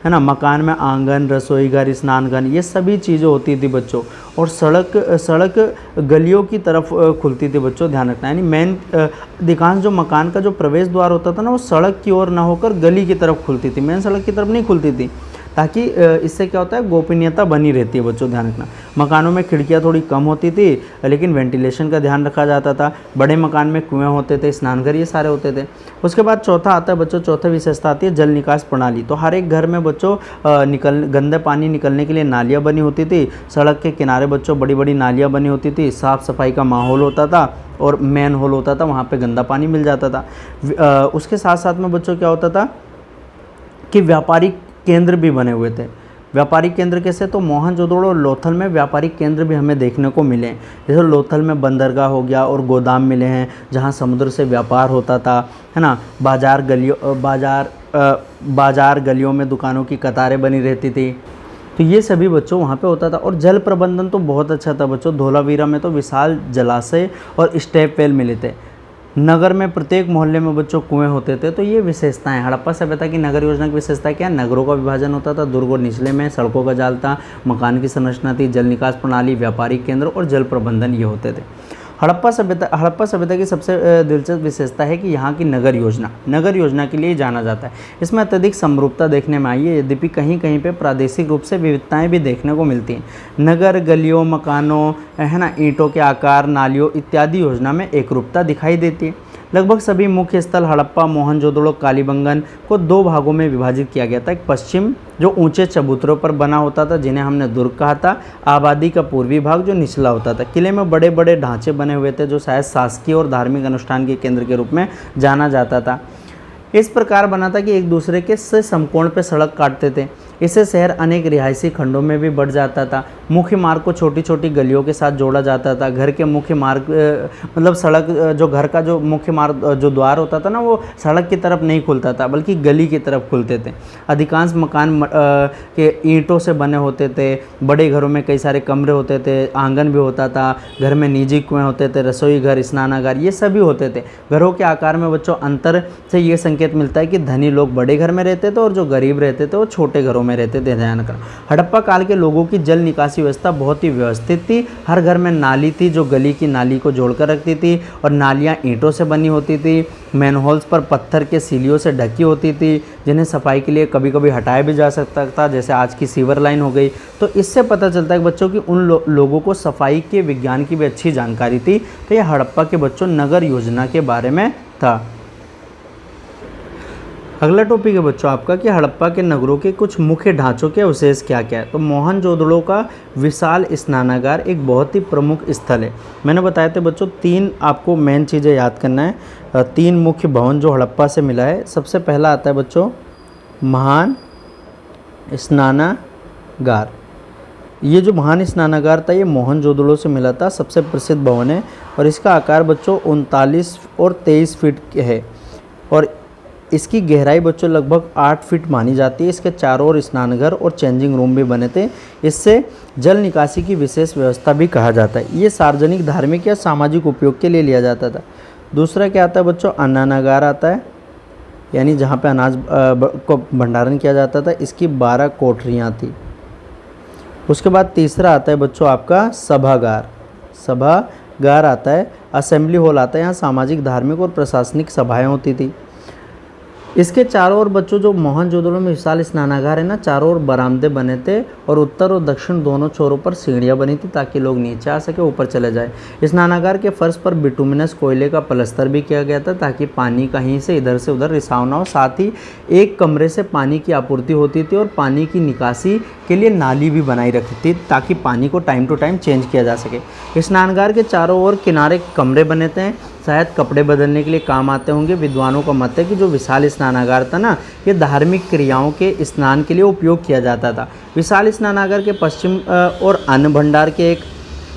है ना। मकान में आंगन, रसोई घर, स्नान घर, ये सभी चीज़ें होती थी बच्चों। और सड़क गलियों की तरफ खुलती थी बच्चों, ध्यान रखना। यानी मेन अधिकांश जो मकान का जो प्रवेश द्वार होता था ना, वो सड़क की ओर ना होकर गली की तरफ खुलती थी, मेन सड़क की तरफ नहीं खुलती थी, ताकि इससे क्या होता है? गोपनीयता बनी रहती है बच्चों, ध्यान रखना। मकानों में खिड़कियां थोड़ी कम होती थी, लेकिन वेंटिलेशन का ध्यान रखा जाता था। बड़े मकान में कुएं होते थे, स्नानघर, ये सारे होते थे। उसके बाद चौथा आता है बच्चों, चौथा विशेषता आती है जल निकास प्रणाली। तो हर एक घर में बच्चों गंदे पानी निकलने के लिए नालियाँ बनी होती थी। सड़क के किनारे बच्चों बड़ी बड़ी नालियाँ बनी होती थी। साफ़ सफाई का माहौल होता था, और मैन होल होता था, वहाँ पर गंदा पानी मिल जाता था। उसके साथ साथ में बच्चों क्या होता था कि व्यापारिक केंद्र भी बने हुए थे। व्यापारिक केंद्र कैसे? तो मोहनजोदड़ो और लोथल में व्यापारिक केंद्र भी हमें देखने को मिले। जैसे लोथल में बंदरगाह हो गया और गोदाम मिले हैं, जहां समुद्र से व्यापार होता था, है ना। बाजार गलियों में दुकानों की कतारें बनी रहती थी। तो ये सभी बच्चों वहाँ पे होता था। और जल प्रबंधन तो बहुत अच्छा था बच्चों। धोलावीरा में तो विशाल जलाशय और स्टेप वेल मिले थे। नगर में प्रत्येक मोहल्ले में बच्चों कुएं होते थे। तो ये विशेषताएं, हड़प्पा सभ्यता की नगर योजना की विशेषता क्या? नगरों का विभाजन होता था, दुर्ग और निचले में, सड़कों का जाल था, मकान की संरचना थी, जल निकास प्रणाली, व्यापारिक केंद्र और जल प्रबंधन, ये होते थे। हड़प्पा सभ्यता की सबसे दिलचस्प विशेषता है कि यहाँ की नगर योजना के लिए जाना जाता है। इसमें अत्यधिक समरूपता देखने में आई है, यद्यपि कहीं कहीं पे प्रादेशिक रूप से विविधताएं भी देखने को मिलती हैं। नगर, गलियों, मकानों, है ना, ईंटों के आकार, नालियों इत्यादि योजना में एकरूपता दिखाई देती है। लगभग सभी मुख्य स्थल हड़प्पा, मोहनजोदड़ो, कालीबंगन को दो भागों में विभाजित किया गया था। एक पश्चिम जो ऊंचे चबूतरों पर बना होता था, जिन्हें हमने दुर्ग कहा था। आबादी का पूर्वी भाग जो निचला होता था। किले में बड़े बड़े ढांचे बने हुए थे, जो शायद शासकीय और धार्मिक अनुष्ठान के केंद्र के रूप में जाना जाता था। इस प्रकार बना था कि एक दूसरे के से समकोण पर सड़क काटते थे। इससे शहर अनेक रिहायशी खंडों में भी बढ़ जाता था। मुख्य मार्ग को छोटी छोटी गलियों के साथ जोड़ा जाता था। घर के मुख्य मार्ग सड़क, जो घर का जो मुख्य मार्ग जो द्वार होता था ना, वो सड़क की तरफ नहीं खुलता था, बल्कि गली की तरफ खुलते थे। अधिकांश मकान के ईंटों से बने होते थे। बड़े घरों में कई सारे कमरे होते थे, आंगन भी होता था, घर में निजी कुएं होते थे, रसोई घर, स्नानागार, ये सभी होते थे। घरों के आकार में बच्चों अंतर से ये संकेत मिलता है कि धनी लोग बड़े घर में रहते थे और जो गरीब रहते थे वो छोटे घरों में रहते थे, ध्यान रखना। हड़प्पा काल के लोगों की जल निकासी व्यवस्था बहुत ही व्यवस्थित थी। हर घर में नाली थी जो गली की नाली को जोड़कर रखती थी, और नालियाँ ईंटों से बनी होती थी। मैनहोल्स पर पत्थर के सीलियों से ढकी होती थी, जिन्हें सफाई के लिए कभी कभी हटाया भी जा सकता था, जैसे आज की सीवर लाइन हो गई। तो इससे पता चलता है बच्चों कि उन लोगों को सफाई के विज्ञान की भी अच्छी जानकारी थी। तो ये हड़प्पा के बच्चों नगर योजना के बारे में था। अगला टॉपिक है बच्चों आपका कि हड़प्पा के नगरों के कुछ मुख्य ढांचों के अवशेष क्या क्या है। तो मोहनजोदड़ो का विशाल स्नानागार एक बहुत ही प्रमुख स्थल है। मैंने बताया था बच्चों 3 आपको मेन चीज़ें याद करना है, 3 मुख्य भवन जो हड़प्पा से मिला है। सबसे पहला आता है बच्चों महान स्नानागार। ये जो महान स्नानागार था ये मोहनजोदड़ो से मिला था, सबसे प्रसिद्ध भवन है, और इसका आकार बच्चों 39 और 23 फीट है, और इसकी गहराई बच्चों लगभग 8 फीट मानी जाती है। इसके चारों ओर स्नानघर और चेंजिंग रूम भी बने थे। इससे जल निकासी की विशेष व्यवस्था भी कहा जाता है। ये सार्वजनिक, धार्मिक या सामाजिक उपयोग के लिए लिया जाता था। दूसरा क्या आता है बच्चों, अन्नागार आता है, यानी जहाँ पे अनाज को भंडारण किया जाता था। इसकी 12 कोठरियाँ थी। उसके बाद तीसरा आता है बच्चों आपका सभागार। सभागार आता है, असेंबली हॉल आता है, यहाँ सामाजिक, धार्मिक और प्रशासनिक सभाएँ होती थी। इसके चारों ओर बच्चों जो मोहनजोदड़ो में विशाल स्नानागार है ना, चारों ओर बरामदे बने थे, और उत्तर और दक्षिण दोनों छोरों पर सीढ़ियाँ बनी थी ताकि लोग नीचे आ सके, ऊपर चले जाए। स्नानागार के फर्श पर बिटुमिनस कोयले का प्लस्तर भी किया गया था ताकि पानी कहीं से इधर से उधर रिसाव ना हो। साथ ही एक कमरे से पानी की आपूर्ति होती थी, और पानी की निकासी के लिए नाली भी बनाई रखी थी ताकि पानी को टाइम टू टाइम चेंज किया जा सके। स्नानागार के चारों ओर किनारे कमरे बने थे, शायद कपड़े बदलने के लिए काम आते होंगे। विद्वानों का मत है कि जो विशाल स्नानागार था ना, ये धार्मिक क्रियाओं के स्नान के लिए उपयोग किया जाता था। विशाल स्नानागार के पश्चिम और अन्न भंडार के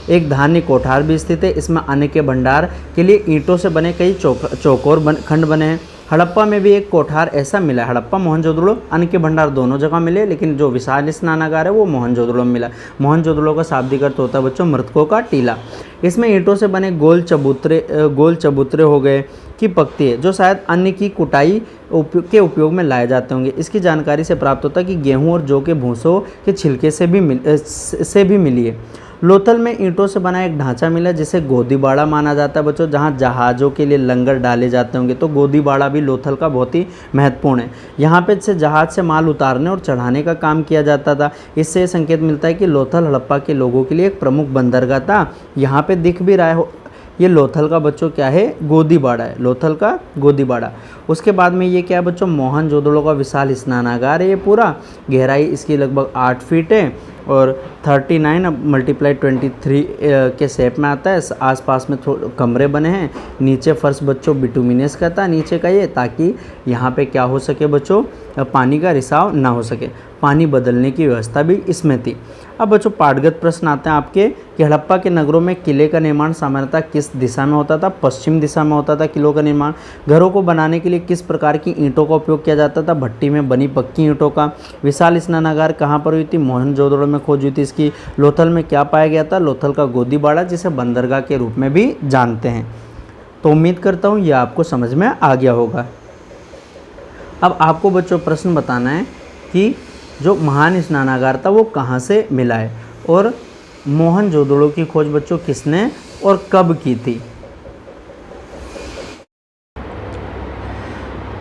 एक धान्य कोठार भी स्थित है। इसमें अन्न के भंडार के लिए ईंटों से बने कई चौकोर खंड बने हैं। हड़प्पा में भी एक कोठार ऐसा मिला है। हड़प्पा मोहनजोदड़ो अन्न के भंडार दोनों जगह मिले, लेकिन जो विशाल स्नानागार है वो मोहनजोदड़ो में मिला। मोहनजोदड़ो का शाब्दिक अर्थ होता है बच्चों मृतकों का टीला। इसमें ईंटों से बने गोल चबूतरे हो गए की पकती है, जो शायद अन्न की कुटाई के उपयोग में लाए जाते होंगे। इसकी जानकारी से प्राप्त होता है कि गेहूं और जौ के भूसों के छिलके से भी मिली है। लोथल में ईंटों से बना एक ढांचा मिला जिसे गोदीबाड़ा माना जाता है बच्चों, जहां जहाज़ों के लिए लंगर डाले जाते होंगे। तो गोदीबाड़ा भी लोथल का बहुत ही महत्वपूर्ण है। यहाँ पे से जहाज़ से माल उतारने और चढ़ाने का काम किया जाता था। इससे संकेत मिलता है कि लोथल हड़प्पा के लोगों के लिए एक प्रमुख बंदरगाह था। यहाँ पे दिख भी रहा है ये लोथल का बच्चों क्या है, गोदीबाड़ा है, लोथल का गोदीबाड़ा। उसके बाद में ये क्या है बच्चों, मोहनजोदड़ो का विशाल स्नानागार है। ये पूरा गहराई इसकी लगभग 8 फीट है, और 39 × 23 के शेप में आता है। आसपास में कमरे बने हैं। नीचे फर्श बच्चों बिटुमिनस का था नीचे का ये, ताकि यहाँ पे क्या हो सके बच्चों, पानी का रिसाव ना हो सके। पानी बदलने की व्यवस्था भी इसमें थी। अब बच्चों पाठगत प्रश्न आते हैं आपके कि हड़प्पा के नगरों में किले का निर्माण सामान्यतः किस दिशा में होता था। पश्चिम दिशा में होता था किलों का निर्माण। घरों को बनाने के लिए किस प्रकार की ईंटों का उपयोग किया जाता था। भट्टी में बनी पक्की ईंटों का। विशाल स्नानागार कहाँ पर हुई थी, मोहनजोदड़ो में खोज हुई थी इसकी। लोथल में क्या पाया गया था, लोथल का गोदीबाड़ा, जिसे बंदरगाह के रूप में भी जानते हैं। तो उम्मीद करता हूँ यह आपको समझ में आ गया होगा। अब आपको बच्चों प्रश्न बताना है कि जो महान स्नानागार था वो कहाँ से मिला है, और मोहनजोदड़ो की खोज बच्चों किसने और कब की थी।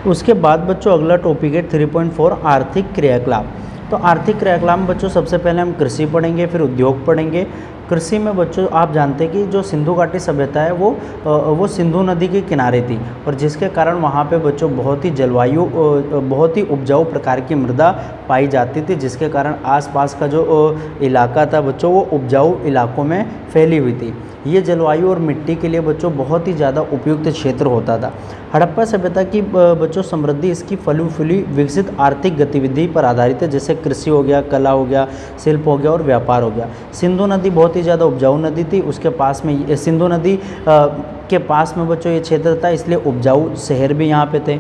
उसके बाद बच्चों अगला टॉपिक है 3.4 आर्थिक क्रियाकलाप। तो आर्थिक क्रियाकलाप में बच्चों सबसे पहले हम कृषि पढ़ेंगे, फिर उद्योग पढ़ेंगे। कृषि में बच्चों आप जानते हैं कि जो सिंधु घाटी सभ्यता है वो सिंधु नदी के किनारे थी, और जिसके कारण वहाँ पे बच्चों बहुत ही उपजाऊ प्रकार की मृदा पाई जाती थी, जिसके कारण आसपास का जो इलाका था बच्चों वो उपजाऊ इलाकों में फैली हुई थी। ये जलवायु और मिट्टी के लिए बच्चों बहुत ही ज़्यादा उपयुक्त क्षेत्र होता था। हड़प्पा सभ्यता की बच्चों समृद्धि इसकी फली फूली विकसित आर्थिक गतिविधि पर आधारित है, जैसे कृषि हो गया, कला हो गया, शिल्प हो गया और व्यापार हो गया। सिंधु नदी बहुत ही ज़्यादा उपजाऊ नदी थी। उसके पास में सिंधु नदी के पास में बच्चों ये क्षेत्र था, इसलिए उपजाऊ शहर भी यहाँ पे थे।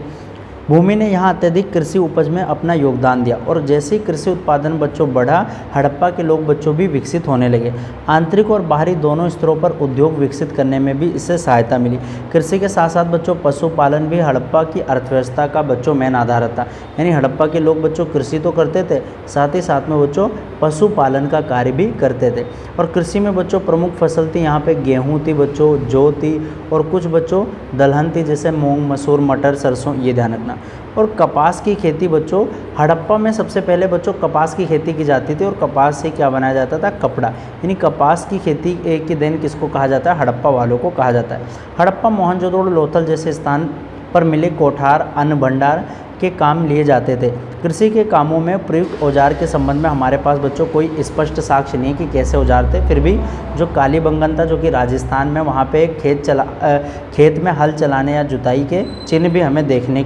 भूमि ने यहाँ अत्यधिक कृषि उपज में अपना योगदान दिया और जैसे ही कृषि उत्पादन बच्चों बढ़ा, हड़प्पा के लोग बच्चों भी विकसित होने लगे। आंतरिक और बाहरी दोनों स्तरों पर उद्योग विकसित करने में भी इससे सहायता मिली। कृषि के साथ साथ बच्चों पशुपालन भी हड़प्पा की अर्थव्यवस्था का बच्चों मेन आधार था। यानी हड़प्पा के लोग बच्चों कृषि तो करते थे, साथ ही साथ में बच्चों पशुपालन का कार्य भी करते थे। और कृषि में बच्चों प्रमुख फसल थी यहाँ पे गेहूँ थी बच्चों, जौ थी और कुछ बच्चों दलहन थी, जैसे मूंग, मसूर, मटर, सरसों, ये ध्यान रखना। और कपास की खेती बच्चों हड़प्पा में सबसे पहले बच्चों कपास की खेती की जाती थी और कपास से क्या बनाया जाता था, कपड़ा। यानी कपास की खेती की देन किसको कहा जाता है, हड़प्पा वालों को कहा जाता है। हड़प्पा, मोहनजोदड़ो, लोथल जैसे स्थान पर मिले कोठार, अन्न भंडार के काम लिए जाते थे। कृषि के कामों में प्रयुक्त औजार के संबंध में हमारे पास बच्चों कोई स्पष्ट साक्ष्य नहीं कि कैसे औजार थे। फिर भी जो कालीबंगन था, जो कि राजस्थान में, वहाँ पे खेत में हल चलाने या जुताई के चिन्ह भी हमें देखने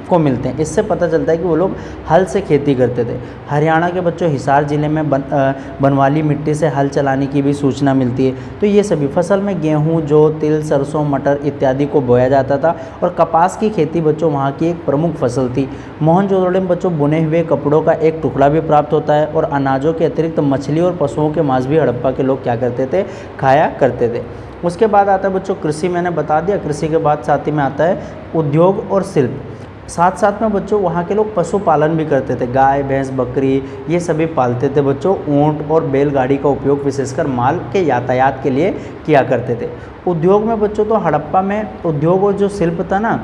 को मिलते हैं। इससे पता चलता है कि वो लोग हल से खेती करते थे। हरियाणा के बच्चों हिसार जिले में बनवाली मिट्टी से हल चलाने की भी सूचना मिलती है। तो ये सभी फसल में गेहूँ, जौ, तिल, सरसों, मटर इत्यादि को बोया जाता था और कपास की खेती बच्चों वहाँ की एक प्रमुख फसल थी। मोहनजोदड़ो में बच्चों बुने हुए कपड़ों का एक टुकड़ा भी प्राप्त होता है और अनाजों के अतिरिक्त मछली और पशुओं के मांस भी हड़प्पा के लोग क्या करते थे, खाया करते थे। उसके बाद आता है बच्चों कृषि, मैंने बता दिया। कृषि के बाद साथ ही में आता है उद्योग और शिल्प। साथ साथ में बच्चों वहाँ के लोग पशुपालन भी करते थे, गाय, भैंस, बकरी ये सभी पालते थे बच्चों। ऊँट और बैलगाड़ी का उपयोग विशेषकर माल के यातायात के लिए किया करते थे। उद्योग में बच्चों तो हड़प्पा में उद्योग और जो शिल्प था ना,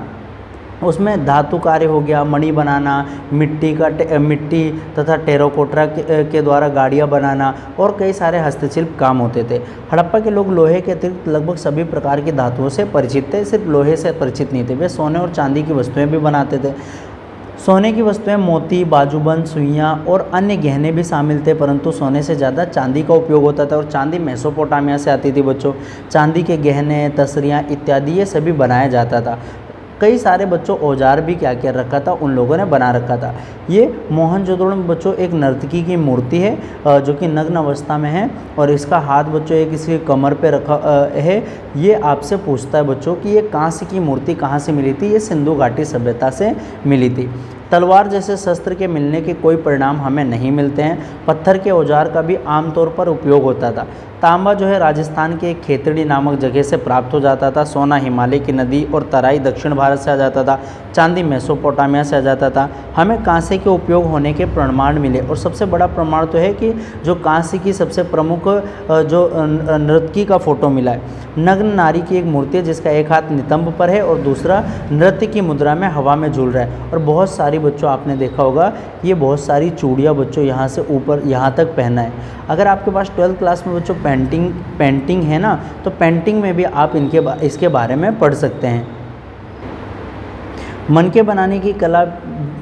उसमें धातु कार्य हो गया, मणि बनाना, मिट्टी तथा टेराकोटा के द्वारा गाड़ियाँ बनाना और कई सारे हस्तशिल्प काम होते थे। हड़प्पा के लोग लोहे के अतिरिक्त लगभग सभी प्रकार की धातुओं से परिचित थे। सिर्फ लोहे से परिचित नहीं थे, वे सोने और चांदी की वस्तुएं भी बनाते थे। सोने की वस्तुएं मोती, बाजूबंद, सुइयाँ और अन्य गहने भी शामिल थे, परंतु सोने से ज़्यादा चांदी का उपयोग होता था और चांदी मेसोपोटामिया से आती थी बच्चों। चांदी के गहने, तसरियाँ इत्यादि ये सभी बनाया जाता था। कई सारे बच्चों औजार भी क्या क्या रखा था, उन लोगों ने बना रखा था। ये मोहनजोदड़ो में बच्चों एक नर्तकी की मूर्ति है जो कि नग्न अवस्था में है और इसका हाथ बच्चों एक इसकी कमर पे रखा है। ये आपसे पूछता है बच्चों कि ये कांस्य की मूर्ति कहाँ से मिली थी। ये सिंधु घाटी सभ्यता से मिली थी। तलवार जैसे शस्त्र के मिलने के कोई परिणाम हमें नहीं मिलते हैं। पत्थर के औजार का भी आमतौर पर उपयोग होता था। तांबा जो है राजस्थान के एक खेतड़ी नामक जगह से प्राप्त हो जाता था। सोना हिमालय की नदी और तराई दक्षिण भारत से आ जाता था। चांदी मेसोपोटामिया से आ जाता था। हमें कांसे के उपयोग होने के प्रमाण मिले और सबसे बड़ा प्रमाण तो है कि जो कांसे की सबसे प्रमुख जो नृत्य का फोटो मिला है, नग्न नारी की एक मूर्ति है जिसका एक हाथ नितंब पर है और दूसरा नृत्य की मुद्रा में हवा में झूल रहा है। और बहुत सारी बच्चों आपने देखा होगा ये बहुत सारी चूड़ियाँ बच्चों यहाँ से ऊपर यहाँ तक पहना है। अगर आपके पास 12th क्लास में बच्चों पेंटिंग है ना, तो पेंटिंग में भी आप इसके बारे में पढ़ सकते हैं। मनके बनाने की कला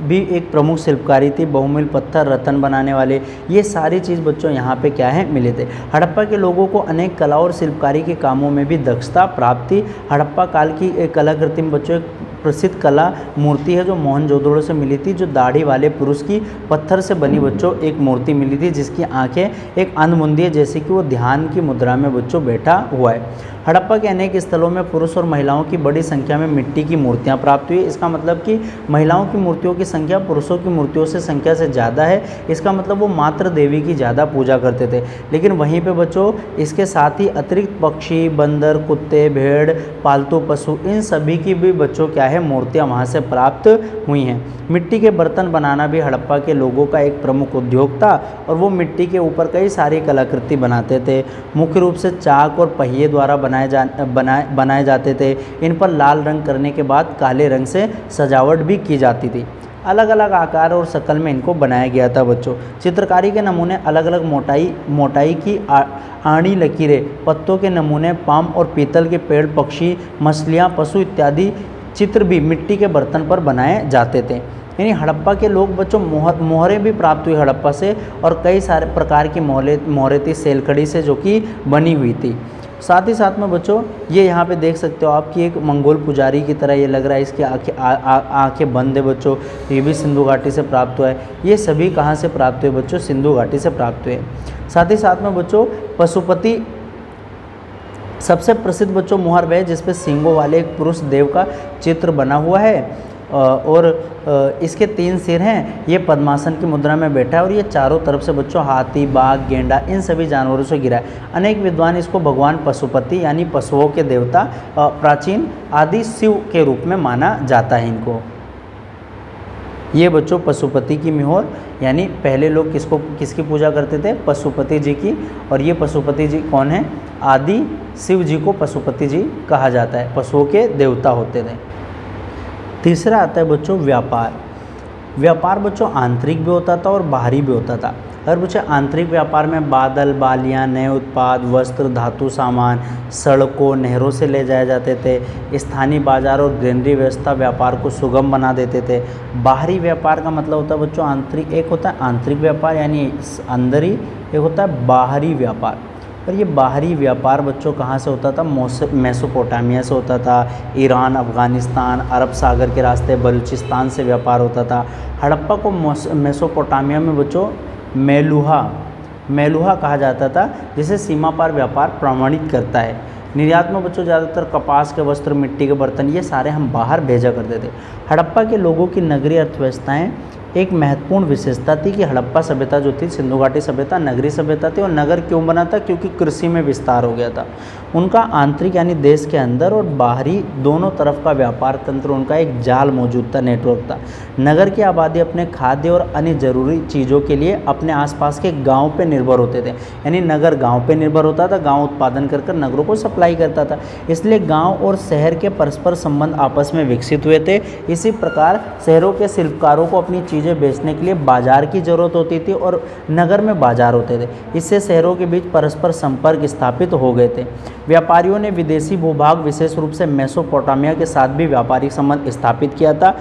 भी एक प्रमुख शिल्पकारी थी। बहुमूल्य पत्थर, रत्न बनाने वाले, ये सारी चीज़ बच्चों यहाँ पे क्या है मिले थे। हड़प्पा के लोगों को अनेक कला और शिल्पकारी के कामों में भी दक्षता प्राप्त थी। हड़प्पा काल की एक कलाकृति में बच्चों एक प्रसिद्ध कला मूर्ति है जो मोहनजोदड़ो से मिली थी, जो दाढ़ी वाले पुरुष की पत्थर से बनी बच्चों एक मूर्ति मिली थी जिसकी आंखें एक अंधमुंदी है, जैसे कि वो ध्यान की मुद्रा में बच्चों बैठा हुआ है। हड़प्पा के अनेक स्थलों में पुरुष और महिलाओं की बड़ी संख्या में मिट्टी की मूर्तियां प्राप्त हुई। इसका मतलब कि महिलाओं की मूर्तियों की संख्या पुरुषों की मूर्तियों से संख्या से ज़्यादा है। इसका मतलब वो मात्र देवी की ज़्यादा पूजा करते थे। लेकिन वहीं पे बच्चों इसके साथ ही अतिरिक्त पक्षी, बंदर, कुत्ते, भेड़, पालतू पशु, इन सभी की भी बच्चों क्या है मूर्तियाँ वहाँ से प्राप्त हुई हैं। मिट्टी के बर्तन बनाना भी हड़प्पा के लोगों का एक प्रमुख उद्योग था और वो मिट्टी के ऊपर कई सारी कलाकृति बनाते थे। मुख्य रूप से चाक और पहिए द्वारा बनाए जाते थे। इन पर लाल रंग करने के बाद काले रंग से सजावट भी की जाती थी। अलग अलग आकार और शक्ल में इनको बनाया गया था बच्चों। चित्रकारी के नमूने अलग अलग मोटाई की आड़ी लकीरें, पत्तों के नमूने, पाम और पीतल के पेड़, पक्षी, मछलियाँ, पशु इत्यादि चित्र भी मिट्टी के बर्तन पर बनाए जाते थे। यानी हड़प्पा के लोग बच्चों मोहरें भी प्राप्त हुई हड़प्पा से और कई सारे प्रकार की मोहरें थी सेलखड़ी से जो कि बनी हुई थी। साथ ही साथ में बच्चों ये यहाँ पे देख सकते हो आपकी एक मंगोल पुजारी की तरह ये लग रहा है। इसकी आंखें बंद है बच्चों। ये भी सिंधु घाटी से प्राप्त हुआ है। ये सभी कहाँ से प्राप्त हुए बच्चों? सिंधु घाटी से प्राप्त हुए। साथ ही साथ में बच्चों पशुपति सबसे प्रसिद्ध बच्चों मोहर वह जिसपे सींगों वाले एक पुरुष देव का चित्र बना हुआ है। और इसके 3 सिर हैं, ये पद्मासन की मुद्रा में बैठा है और ये चारों तरफ से बच्चों हाथी, बाघ, गेंडा इन सभी जानवरों से घिरा है। अनेक विद्वान इसको भगवान पशुपति यानी पशुओं के देवता प्राचीन आदि शिव के रूप में माना जाता है इनको। ये बच्चों पशुपति की मिहोर, यानी पहले लोग किसकी पूजा करते थे? पशुपति जी की। और ये पशुपति जी कौन है? आदि शिव जी को पशुपति जी कहा जाता है, पशुओं के देवता होते थे। तीसरा आता है बच्चों व्यापार। व्यापार बच्चों आंतरिक भी होता था और बाहरी भी होता था। अगर बच्चे आंतरिक व्यापार में बादल, बालियाँ, नए उत्पाद, वस्त्र, धातु सामान सड़कों, नहरों से ले जाए जाते थे। स्थानीय बाजार और ग्रेनरी व्यवस्था व्यापार को सुगम बना देते थे। बाहरी व्यापार का मतलब होता है बच्चों आंतरिक, एक होता है आंतरिक व्यापार यानी अंदर ही, एक होता है बाहरी व्यापार। और ये बाहरी व्यापार बच्चों कहाँ से होता था? मेसोपोटामिया से होता था। ईरान, अफ़गानिस्तान, अरब सागर के रास्ते बलूचिस्तान से व्यापार होता था। हड़प्पा को मेसोपोटामिया में बच्चों मेलुहा कहा जाता था, जिसे सीमा पार व्यापार प्रमाणित करता है। निर्यात में बच्चों ज़्यादातर कपास के वस्त्र, मिट्टी के बर्तन, ये सारे हम बाहर भेजा करते थे। हड़प्पा के लोगों की नगरीय अर्थव्यवस्थाएं एक महत्वपूर्ण विशेषता थी कि हड़प्पा सभ्यता जो थी, सिंधु घाटी सभ्यता नगरीय सभ्यता थी। और नगर क्यों बना था? क्योंकि कृषि में विस्तार हो गया था। उनका आंतरिक यानी देश के अंदर और बाहरी दोनों तरफ का व्यापार तंत्र, उनका एक जाल मौजूद था, नेटवर्क था। नगर की आबादी अपने खाद्य और अन्य जरूरी चीज़ों के लिए अपने आसपास के गांव पे निर्भर होते थे, यानी नगर गांव पे निर्भर होता था, गांव उत्पादन कर नगरों को सप्लाई करता था। इसलिए गांव और शहर के परस्पर संबंध आपस में विकसित हुए थे। इसी प्रकार शहरों के शिल्पकारों को अपनी चीज़ें बेचने के लिए बाजार की जरूरत होती थी और नगर में बाजार होते थे। इससे शहरों के बीच परस्पर संपर्क स्थापित हो गए थे। व्यापारियों ने विदेशी भूभाग, विशेष रूप से मेसोपोटामिया के साथ भी व्यापारिक संबंध स्थापित किया था।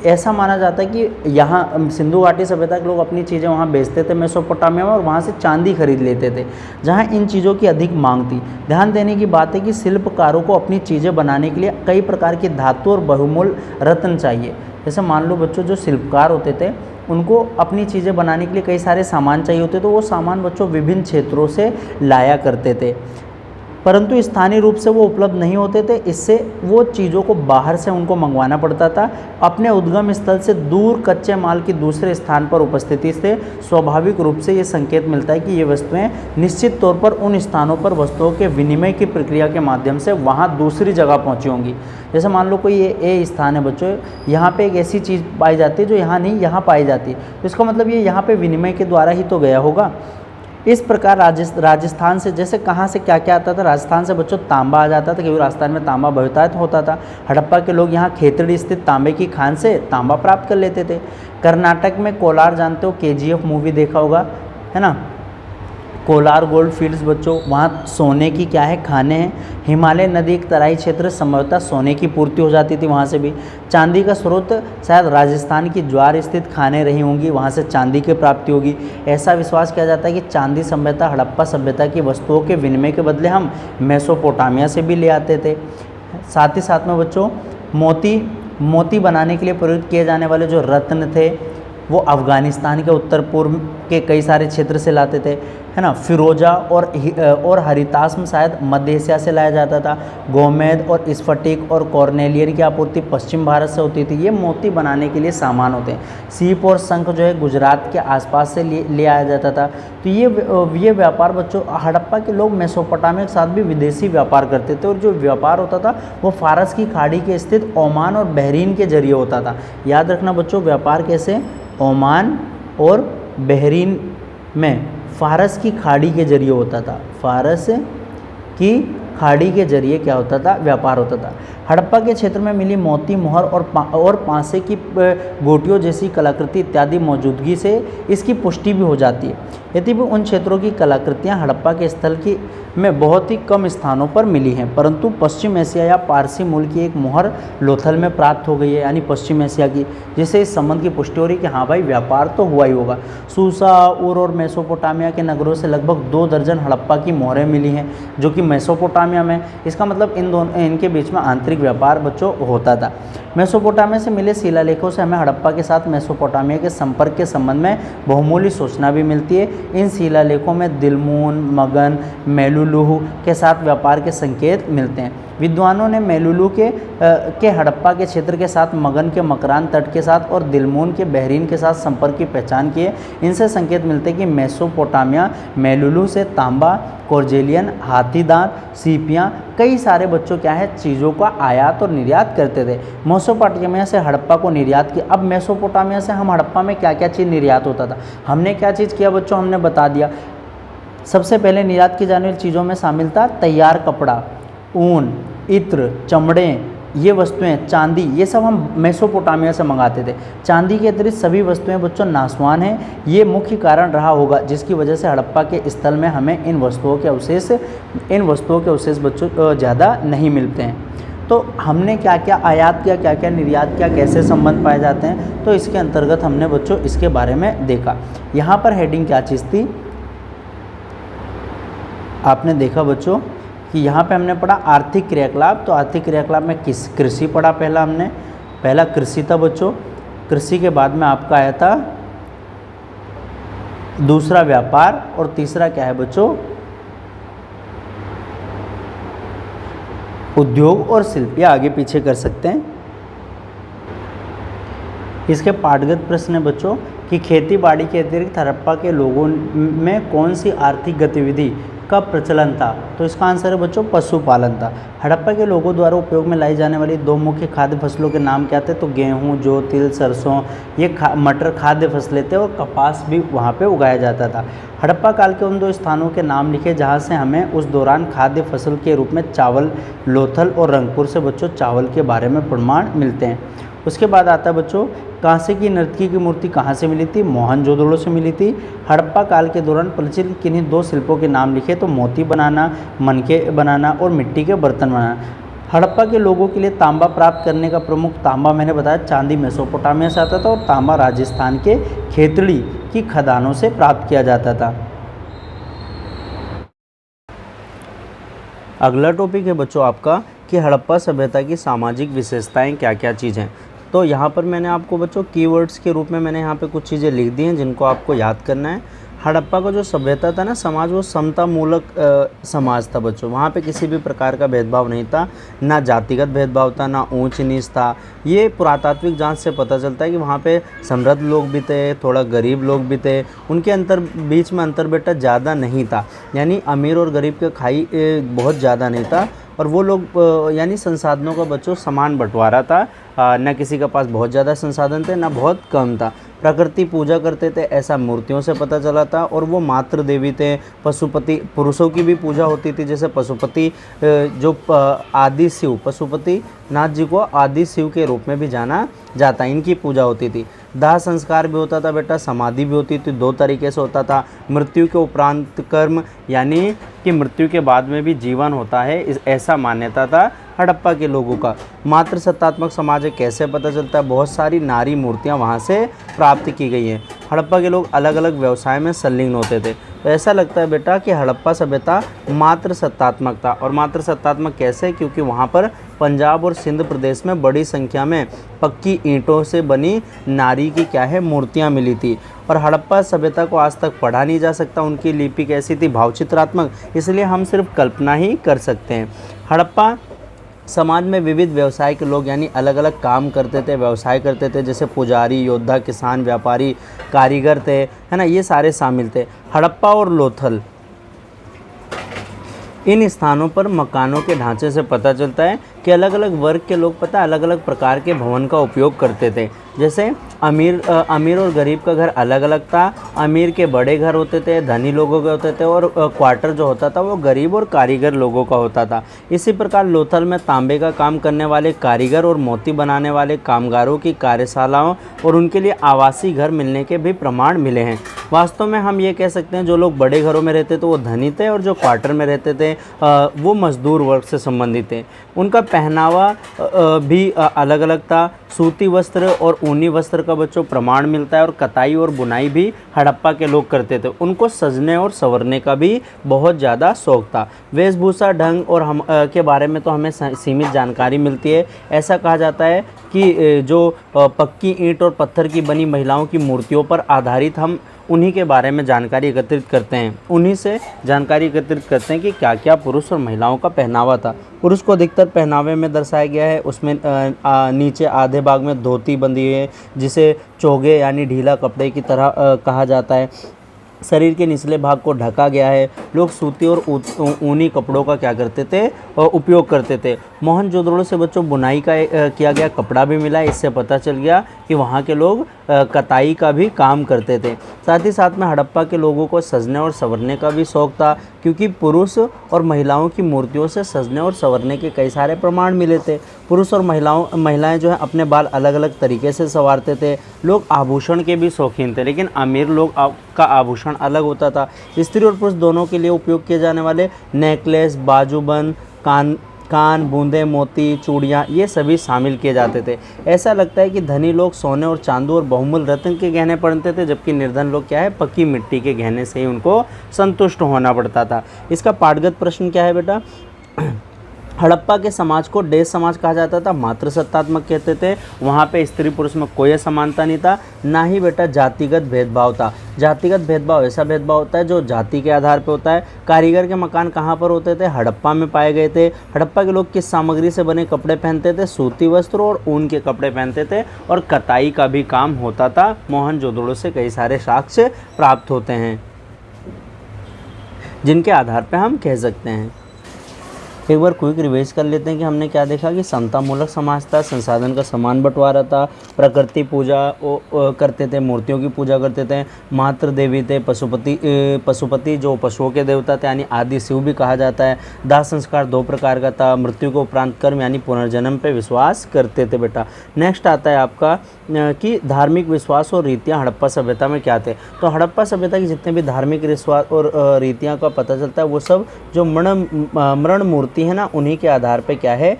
ऐसा माना जाता है कि यहाँ सिंधु घाटी सभ्यता के लोग अपनी चीज़ें वहाँ बेचते थे मेसोपोटामिया में, और वहाँ से चांदी खरीद लेते थे, जहाँ इन चीज़ों की अधिक मांग थी। ध्यान देने की बात है कि शिल्पकारों को अपनी चीज़ें बनाने के लिए कई प्रकार की धातु और बहुमूल्य रत्न चाहिए। जैसे मान लो बच्चों, जो शिल्पकार होते थे उनको अपनी चीज़ें बनाने के लिए कई सारे सामान चाहिए होते, तो वो सामान बच्चों विभिन्न क्षेत्रों से लाया करते थे, परंतु स्थानीय रूप से वो उपलब्ध नहीं होते थे। इससे वो चीज़ों को बाहर से उनको मंगवाना पड़ता था। अपने उद्गम स्थल से दूर कच्चे माल की दूसरे स्थान पर उपस्थिति से स्वाभाविक रूप से ये संकेत मिलता है कि ये वस्तुएं निश्चित तौर पर उन स्थानों पर वस्तुओं के विनिमय की प्रक्रिया के माध्यम से वहाँ दूसरी जगह पहुँची होंगी। जैसे मान लो कोई ये ए स्थान है बच्चों, यहाँ पे एक ऐसी चीज़ पाई जाती है जो यहाँ नहीं, यहाँ पाई जाती है, तो इसका मतलब ये यहाँ पे विनिमय के द्वारा ही तो गया होगा। इस प्रकार राजस्थान से, जैसे कहाँ से क्या क्या आता था, राजस्थान से बच्चों तांबा आ जाता था, क्योंकि राजस्थान में तांबा बहुतायत होता था। हड़प्पा के लोग यहाँ खेतड़ी स्थित तांबे की खान से तांबा प्राप्त कर लेते थे। कर्नाटक में कोलार, जानते हो, KGF मूवी देखा होगा, है ना, कोलार गोल्ड फील्ड्स बच्चों, वहाँ सोने की क्या है, खाने हैं। हिमालय नदी के तराई क्षेत्र संभवतः सोने की पूर्ति हो जाती थी वहाँ से भी। चांदी का स्रोत शायद राजस्थान की ज्वार स्थित खाने रही होंगी, वहाँ से चांदी की प्राप्ति होगी। ऐसा विश्वास किया जाता है कि चांदी सभ्यता, हड़प्पा सभ्यता की वस्तुओं के विनिमय के बदले हम मेसोपोटामिया से भी ले आते थे। साथ ही साथ में बच्चों मोती बनाने के लिए प्रयुक्त किए जाने वाले जो रत्न थे वो अफ़गानिस्तान के उत्तर पूर्व के कई सारे क्षेत्र से लाते थे, है ना। फिरोजा और हरिताश्म शायद मध्य एशिया से लाया जाता था। गोमेद और स्फटिक और कॉर्नेलियन की आपूर्ति पश्चिम भारत से होती थी। ये मोती बनाने के लिए सामान होते हैं। सीप और शंख जो है गुजरात के आसपास से ले आया जाता था। तो ये व्यापार बच्चों, हड़प्पा के लोग मेसोपोटामिया के साथ भी विदेशी व्यापार करते थे, और जो व्यापार होता था वो फारस की खाड़ी के स्थित ओमान और बहरीन के जरिए होता था। याद रखना बच्चों, व्यापार कैसे, ओमान और बहरीन में फारस की खाड़ी के जरिए होता था। फारस की खाड़ी के जरिए क्या होता था, व्यापार होता था। हड़प्पा के क्षेत्र में मिली मोती, मोहर और पांसे की गोटियों जैसी कलाकृति इत्यादि मौजूदगी से इसकी पुष्टि भी हो जाती है। यदि भी उन क्षेत्रों की कलाकृतियां हड़प्पा के स्थल की में बहुत ही कम स्थानों पर मिली हैं, परंतु पश्चिम एशिया या पारसी मूल की एक मोहर लोथल में प्राप्त हो गई है, यानी पश्चिम एशिया की, जिससे इस संबंध की पुष्टि हो रही है कि हाँ भाई व्यापार तो हुआ ही होगा। सूसा, उर और मेसोपोटामिया के नगरों से लगभग 2 दर्जन हड़प्पा की मोहरें मिली हैं, जो कि मेसोपोटामिया में। इसका मतलब इनके बीच में आंतरिक व्यापार बच्चों होता था। मेसोपोटामिया से मिले शिलालेखों से हमें हड़प्पा के साथ मेसोपोटामिया के संपर्क के संबंध में बहुमूल्य सूचना भी मिलती है। इन शिलालेखों में दिलमून, मगन, मेलुलुहु के साथ व्यापार के संकेत मिलते हैं। विद्वानों ने मेलुलु के हड़प्पा के क्षेत्र के साथ मगन के मकरान तट के साथ और दिलमोन के बहरीन के साथ संपर्क की पहचान की है। इनसे संकेत मिलते हैं कि मेसोपोटामिया मेलुलु से तांबा, कोर्जेलियन, हाथी दांत, सीपियाँ, कई सारे बच्चों क्या है चीज़ों का आयात और निर्यात करते थे। मेसोपोटामिया से हड़प्पा को निर्यात किया। अब मेसोपोटामिया से हम हड़प्पा में क्या क्या चीज़ निर्यात होता था, हमने क्या चीज़ किया बच्चों, हमने बता दिया। सबसे पहले निर्यात की जाने वाली चीज़ों में शामिल था तैयार कपड़ा, ऊन, इत्र, चमड़े, ये वस्तुएं, चांदी, ये सब हम मेसोपोटामिया से मंगाते थे। चांदी के अतिरिक्त सभी वस्तुएं बच्चों नासवान हैं। ये मुख्य कारण रहा होगा जिसकी वजह से हड़प्पा के स्थल में हमें इन वस्तुओं के अवशेष बच्चों ज़्यादा नहीं मिलते हैं। तो हमने क्या क्या आयात किया, क्या क्या निर्यात किया, कैसे संबंध पाए जाते हैं, तो इसके अंतर्गत हमने बच्चों इसके बारे में देखा। यहाँ पर हेडिंग क्या चीज़ थी, आपने देखा बच्चों कि यहाँ पे हमने पढ़ा आर्थिक क्रियाकलाप। तो आर्थिक क्रियाकलाप में कृषि पढ़ा, पहला कृषि था बच्चों। कृषि के बाद में आपका आया था दूसरा व्यापार, और तीसरा क्या है बच्चों, उद्योग और शिल्प। या आगे पीछे कर सकते हैं। इसके पाठगत प्रश्न है बच्चों कि खेती बाड़ी के अतिरिक्त हड़प्पा के लोगों में कौन सी आर्थिक गतिविधि का प्रचलन था, तो इसका आंसर है बच्चों पशुपालन था। हड़प्पा के लोगों द्वारा उपयोग में लाई जाने वाली दो मुख्य खाद्य फसलों के नाम क्या थे, तो गेहूं, जौ, तिल, सरसों, ये मटर खाद्य फसलें थे, और कपास भी वहाँ पे उगाया जाता था। हड़प्पा काल के उन दो स्थानों के नाम लिखे जहाँ से हमें उस दौरान खाद्य फसल के रूप में चावल, लोथल और रंगपुर से बच्चों चावल के बारे में प्रमाण मिलते हैं। उसके बाद आता है बच्चों कांसे की नर्तकी की मूर्ति कहाँ से मिली थी, मोहनजोदड़ो से मिली थी। हड़प्पा काल के दौरान प्रचलित किन्हीं दो शिल्पों के नाम लिखे, तो मोती बनाना, मनके बनाना और मिट्टी के बर्तन बनाना। हड़प्पा के लोगों के लिए तांबा प्राप्त करने का प्रमुख, तांबा मैंने बताया चांदी मेसोपोटामिया से आता था, और तांबा राजस्थान के खेतड़ी की खदानों से प्राप्त किया जाता था। अगला टॉपिक है बच्चों आपका कि हड़प्पा सभ्यता की सामाजिक विशेषताएं क्या क्या चीज़ हैं। तो यहाँ पर मैंने आपको बच्चों कीवर्ड्स के रूप में मैंने यहाँ पे कुछ चीज़ें लिख दी हैं जिनको आपको याद करना है। हड़प्पा का जो सभ्यता था ना समाज, वो समता मूलक समाज था बच्चों। वहाँ पे किसी भी प्रकार का भेदभाव नहीं था, ना जातिगत भेदभाव था, ना ऊंच नीच था। ये पुरातात्विक जांच से पता चलता है कि वहाँ पे समृद्ध लोग भी थे, थोड़ा गरीब लोग भी थे। उनके बीच में अंतर बेटा ज़्यादा नहीं था, यानी अमीर और गरीब का खाई बहुत ज़्यादा नहीं था। और वो लोग यानी संसाधनों का बच्चों समान बंटवारा था, न किसी के पास बहुत ज़्यादा संसाधन थे ना बहुत कम था। प्रकृति पूजा करते थे, ऐसा मूर्तियों से पता चला था। और वो मातृ देवी थे। पशुपति, पुरुषों की भी पूजा होती थी, जैसे पशुपति जो आदि शिव, पशुपति नाथ जी को आदि शिव के रूप में भी जाना जाता, इनकी पूजा होती थी। दाह संस्कार भी होता था बेटा, समाधि भी होती थी। दो तरीके से होता था, मृत्यु के उपरांत कर्म, यानी कि मृत्यु के बाद में भी जीवन होता है, ऐसा मान्यता था हड़प्पा के लोगों का। मातृ सत्तात्मक समाज है, कैसे पता चलता है, बहुत सारी नारी मूर्तियां वहां से प्राप्त की गई हैं। हड़प्पा के लोग अलग अलग व्यवसाय में संलग्न होते थे। तो ऐसा लगता है बेटा कि हड़प्पा सभ्यता मातृ सत्तात्मक था। और मातृ सत्तात्मक कैसे, क्योंकि वहाँ पर पंजाब और सिंध प्रदेश में बड़ी संख्या में पक्की ईंटों से बनी नारी की क्या है मूर्तियाँ मिली थी। और हड़प्पा सभ्यता को आज तक पढ़ा नहीं जा सकता, उनकी लिपि कैसी थी, भावचित्रात्मक, इसलिए हम सिर्फ कल्पना ही कर सकते हैं। हड़प्पा समाज में विविध व्यवसाय के लोग यानी अलग अलग काम करते थे, व्यवसाय करते थे, जैसे पुजारी, योद्धा, किसान, व्यापारी, कारीगर थे, है ना, ये सारे शामिल थे। हड़प्पा और लोथल, इन स्थानों पर मकानों के ढांचे से पता चलता है कि अलग अलग वर्ग के लोग पता अलग अलग प्रकार के भवन का उपयोग करते थे। जैसे अमीर और गरीब का घर अलग अलग था। अमीर के बड़े घर होते थे, धनी लोगों के होते थे, और क्वार्टर जो होता था वो गरीब और कारीगर लोगों का होता था। इसी प्रकार लोथल में तांबे का काम करने वाले कारीगर और मोती बनाने वाले कामगारों की कार्यशालाओं और उनके लिए आवासीय घर मिलने के भी प्रमाण मिले हैं। वास्तव में हम ये कह सकते हैं जो लोग बड़े घरों में रहते थे वो धनी थे, और जो क्वार्टर में रहते थे वो मजदूर वर्ग से संबंधित थे। उनका पहनावा भी अलग अलग था। सूती वस्त्र और ऊनी वस्त्र का बच्चों प्रमाण मिलता है, और कताई और बुनाई भी हड़प्पा के लोग करते थे। उनको सजने और संवरने का भी बहुत ज़्यादा शौक था। वेशभूषा, ढंग और हम के बारे में तो हमें सीमित जानकारी मिलती है। ऐसा कहा जाता है कि जो पक्की ईंट और पत्थर की बनी महिलाओं की मूर्तियों पर आधारित हम उन्हीं के बारे में जानकारी एकत्रित करते हैं। उन्हीं से जानकारी एकत्रित करते हैं कि क्या क्या पुरुष और महिलाओं का पहनावा था। पुरुष को अधिकतर पहनावे में दर्शाया गया है, उसमें नीचे आधे भाग में धोती बंधी है जिसे चोगे यानी ढीला कपड़े की तरह कहा जाता है। शरीर के निचले भाग को ढका गया है। लोग सूती और ऊनी कपड़ों का क्या करते थे, उपयोग करते थे। मोहनजोदड़ो से बच्चों बुनाई का किया गया कपड़ा भी मिला। इससे पता चल गया कि वहाँ के लोग कताई का भी काम करते थे। साथ ही साथ में हड़प्पा के लोगों को सजने और संवरने का भी शौक था, क्योंकि पुरुष और महिलाओं की मूर्तियों से सजने और संवरने के कई सारे प्रमाण मिले थे। पुरुष और महिलाएं जो है अपने बाल अलग अलग तरीके से संवारते थे। लोग आभूषण के भी शौकीन थे, लेकिन अमीर लोग का आभूषण अलग होता था। स्त्री और पुरुष दोनों के लिए उपयोग किए जाने वाले नेकलेस, बाजूबंद, कान बूंदे, मोती, चूड़ियाँ, ये सभी शामिल किए जाते थे। ऐसा लगता है कि धनी लोग सोने और चांदी और बहुमूल्य रत्न के गहने पहनते थे, जबकि निर्धन लोग क्या है, पक्की मिट्टी के गहने से ही उनको संतुष्ट होना पड़ता था। इसका पाठगत प्रश्न क्या है बेटा? हड़प्पा के समाज को देश समाज कहा जाता था, मातृसत्तात्मक कहते थे। वहाँ पे स्त्री पुरुष में कोई असमानता नहीं था, ना ही बेटा जातिगत भेदभाव था। जातिगत भेदभाव ऐसा भेदभाव होता है जो जाति के आधार पर होता है। कारीगर के मकान कहाँ पर होते थे? हड़प्पा में पाए गए थे। हड़प्पा के लोग किस सामग्री से बने कपड़े पहनते थे? सूती वस्त्र और ऊन के कपड़े पहनते थे, और कताई का भी काम होता था। मोहनजोदड़ो से कई सारे साक्ष्य प्राप्त होते हैं जिनके आधार पर हम कह सकते हैं। एक बार क्विक रिवाइज कर लेते हैं कि हमने क्या देखा कि समतामूलक समाज था, संसाधन का समान बंटवारा था, प्रकृति पूजा करते थे, मूर्तियों की पूजा करते थे, मातृ देवी थे, पशुपति जो पशुओं के देवता थे यानी आदि शिव भी कहा जाता है। दाह संस्कार 2 प्रकार का था, मृत्यु के उपरांत कर्म यानी पुनर्जन्म पे विश्वास करते थे बेटा। नेक्स्ट आता है आपका कि धार्मिक विश्वास और रीतियाँ हड़प्पा सभ्यता में क्या थे। तो हड़प्पा सभ्यता की जितने भी धार्मिक विश्वास और रीतियाँ का पता चलता है वो सब जो मरण मूर्ति है ना, उन्हीं के आधार पे क्या है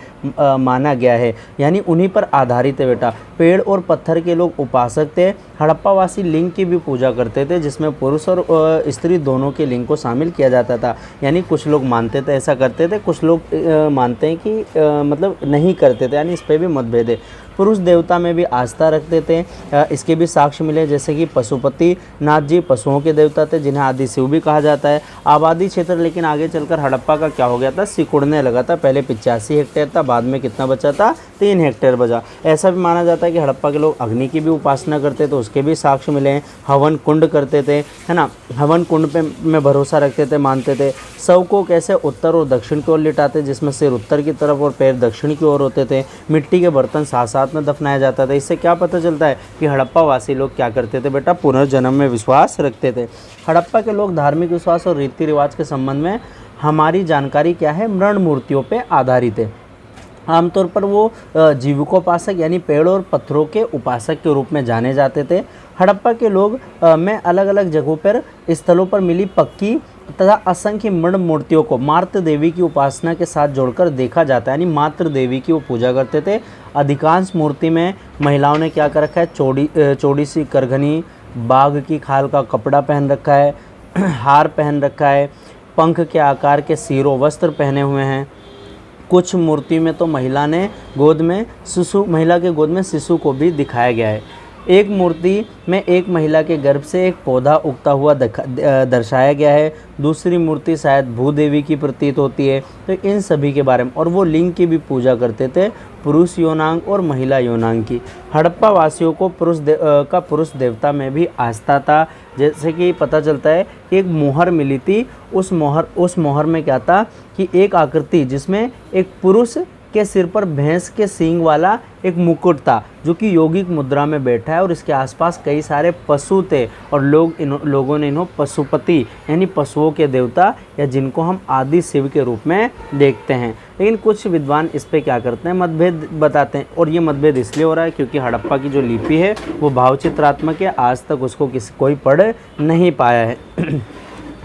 माना गया है, यानी उन्हीं पर आधारित है बेटा। पेड़ और पत्थर के लोग उपासक थे। हड़प्पावासी लिंग की भी पूजा करते थे, जिसमें पुरुष और स्त्री दोनों के लिंग को शामिल किया जाता था। यानी कुछ लोग मानते थे ऐसा करते थे, कुछ लोग मानते हैं कि मतलब नहीं करते थे, यानी इस पर भी मतभेद है। पुरुष देवता में भी आस्था रखते थे, इसके भी साक्ष्य मिले, जैसे कि पशुपति नाथ जी पशुओं के देवता थे, जिन्हें आदि शिव भी कहा जाता है। आबादी क्षेत्र लेकिन आगे चलकर हड़प्पा का क्या हो गया था, सिकुड़ने लगा था। पहले 85 हेक्टेयर था, बाद में कितना बचा था, 3 हेक्टेयर बचा। ऐसा भी माना जाता है कि हड़प्पा के लोग अग्नि की भी उपासना करते थे, उसके भी साक्ष्य मिले हैं। हवन कुंड करते थे, है ना, हवन कुंड पे में भरोसा रखते थे, मानते थे। शव को कैसे उत्तर और दक्षिण की ओर लिटाते, जिसमें सिर उत्तर की तरफ और पैर दक्षिण की ओर होते थे। मिट्टी के बर्तन साथ साथ में दफनाया जाता था। इससे क्या पता चलता है कि हड़प्पा वासी लोग क्या करते थे बेटा, पुनर्जन्म में विश्वास रखते थे। हड़प्पा के लोग धार्मिक विश्वास और रीति रिवाज के संबंध में हमारी जानकारी क्या है, मृण मूर्तियों पे आधारित है। आमतौर पर वो जीविकोपासक यानी पेड़ और पत्थरों के उपासक के रूप में जाने जाते थे। हड़प्पा के लोग में अलग अलग जगहों पर स्थलों पर मिली पक्की तथा असंख्य मृण मूर्तियों को मातृ देवी की उपासना के साथ जोड़कर देखा जाता है, यानी मातृ देवी की वो पूजा करते थे। अधिकांश मूर्ति में महिलाओं ने क्या कर रखा है, चौड़ी सी करघनी, बाघ की खाल का कपड़ा पहन रखा है, हार पहन रखा है, पंख के आकार के सिरों वस्त्र पहने हुए हैं। कुछ मूर्ति में तो महिला के गोद में शिशु को भी दिखाया गया है। एक मूर्ति में एक महिला के गर्भ से एक पौधा उगता हुआ दर्शाया गया है। दूसरी मूर्ति शायद भूदेवी की प्रतीत होती है। तो इन सभी के बारे में, और वो लिंग की भी पूजा करते थे, पुरुष योनांग और महिला योनांग की। हड़प्पा वासियों को पुरुष देवता में भी आस्था था। जैसे कि पता चलता है कि एक मोहर मिली थी, उस मोहर में क्या था कि एक आकृति जिसमें एक पुरुष के सिर पर भैंस के सींग वाला एक मुकुट था, जो कि योगिक मुद्रा में बैठा है, और इसके आसपास कई सारे पशु थे, और लोगों ने इन्हों पशुपति यानी पशुओं के देवता या जिनको हम आदि शिव के रूप में देखते हैं। लेकिन कुछ विद्वान इस पे क्या करते हैं, मतभेद बताते हैं, और ये मतभेद इसलिए हो रहा है क्योंकि हड़प्पा की जो लिपि है वो भावचित्रात्मक है, आज तक उसको कोई पढ़ नहीं पाया है।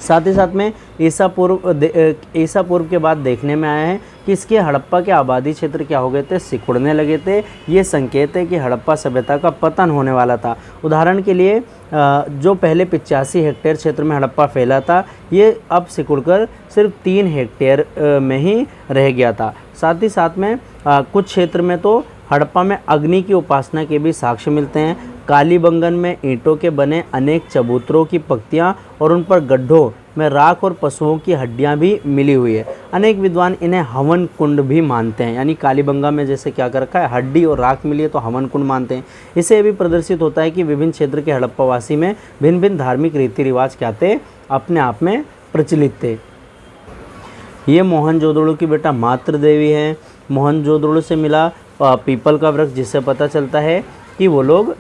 साथ ही साथ में ईसा पूर्व के बाद देखने में आया है कि इसके हड़प्पा के आबादी क्षेत्र क्या हो गए थे, सिकुड़ने लगे थे। ये संकेत है कि हड़प्पा सभ्यता का पतन होने वाला था। उदाहरण के लिए जो पहले 85 हेक्टेयर क्षेत्र में हड़प्पा फैला था, ये अब सिकुड़कर सिर्फ 3 हेक्टेयर में ही रह गया था। साथ ही साथ में कुछ क्षेत्र में तो हड़प्पा में अग्नि की उपासना के भी साक्ष्य मिलते हैं। कालीबंगन में ईंटों के बने अनेक चबूतरों की पंक्तियाँ और उन पर गड्ढों में राख और पशुओं की हड्डियां भी मिली हुई है। अनेक विद्वान इन्हें हवन कुंड भी मानते हैं, यानी कालीबंगा में जैसे क्या कर रखा है, हड्डी और राख मिली है तो हवन कुंड मानते हैं। इससे ये भी प्रदर्शित होता है कि विभिन्न क्षेत्र के हड़प्पावासी में भिन्न भिन्न धार्मिक रीति रिवाज क्या थे, अपने आप में प्रचलित थे। ये मोहनजोदड़ो की बेटा मातृ देवी है। मोहनजोदड़ो से मिला पीपल का वृक्ष, जिससे पता चलता है कि वो लोग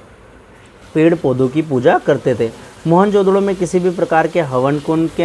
पेड़ पौधों की पूजा करते थे। मोहनजोदड़ो में किसी भी प्रकार के हवन कुंड के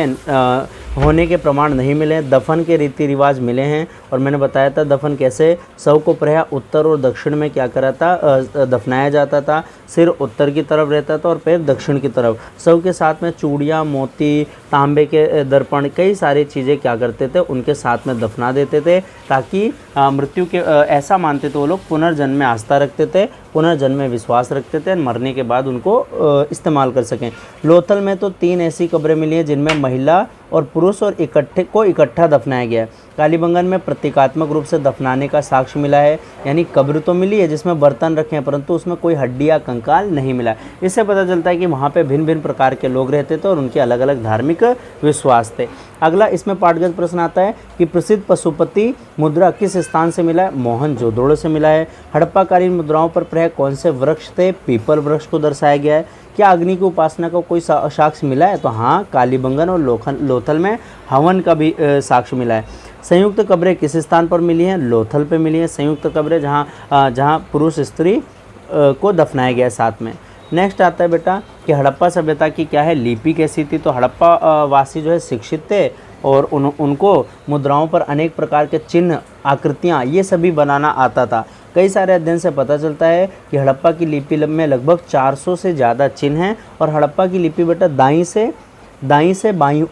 होने के प्रमाण नहीं मिले। दफन के रीति रिवाज मिले हैं, और मैंने बताया था दफन कैसे, शव को प्रायः उत्तर और दक्षिण में क्या करा था, दफनाया जाता था। सिर उत्तर की तरफ रहता था और पैर दक्षिण की तरफ। शव के साथ में चूड़ियाँ, मोती, तांबे के दर्पण, कई सारी चीज़ें क्या करते थे, उनके साथ में दफना देते थे, ताकि मृत्यु के ऐसा मानते थे वो लोग, पुनर्जन्म में आस्था रखते थे, पुनर्जन्म में विश्वास रखते थे, मरने के बाद उनको इस्तेमाल कर सकें। लोथल में तो 3 ऐसी कब्रें मिली हैं जिनमें महिला और पुरुष और इकट्ठा दफनाया गया है। कालीबंगन में प्रतीकात्मक रूप से दफनाने का साक्ष्य मिला है, यानी कब्र तो मिली है जिसमें बर्तन रखे हैं, परंतु उसमें कोई हड्डी या कंकाल नहीं मिला। इससे पता चलता है कि वहाँ पे भिन्न भिन्न प्रकार के लोग रहते थे और उनके अलग अलग धार्मिक विश्वास थे। अगला इसमें पाठगत प्रश्न आता है कि प्रसिद्ध पशुपति मुद्रा किस स्थान से मिला है? मोहनजोदड़ो से मिला है। हड़प्पाकालीन मुद्राओं पर प्रायः कौन से वृक्ष थे? पीपल वृक्ष को दर्शाया गया है। क्या अग्नि की उपासना का कोई साक्ष्य मिला है? तो हाँ, कालीबंगन और लोथल में हवन का भी साक्ष्य मिला है। संयुक्त कब्रें किस स्थान पर मिली हैं? लोथल पे मिली हैं संयुक्त कब्रें, जहाँ पुरुष स्त्री को दफनाया गया है साथ में। नेक्स्ट आता है बेटा कि हड़प्पा सभ्यता की क्या है, लिपि कैसी थी? तो हड़प्पा वासी जो है शिक्षित थे और उनको मुद्राओं पर अनेक प्रकार के चिन्ह, आकृतियाँ, ये सभी बनाना आता था। कई सारे अध्ययन से पता चलता है कि हड़प्पा की लिपि में लगभग 400 से ज़्यादा चिन्ह हैं, और हड़प्पा की लिपि बेटा दाईं से बाईं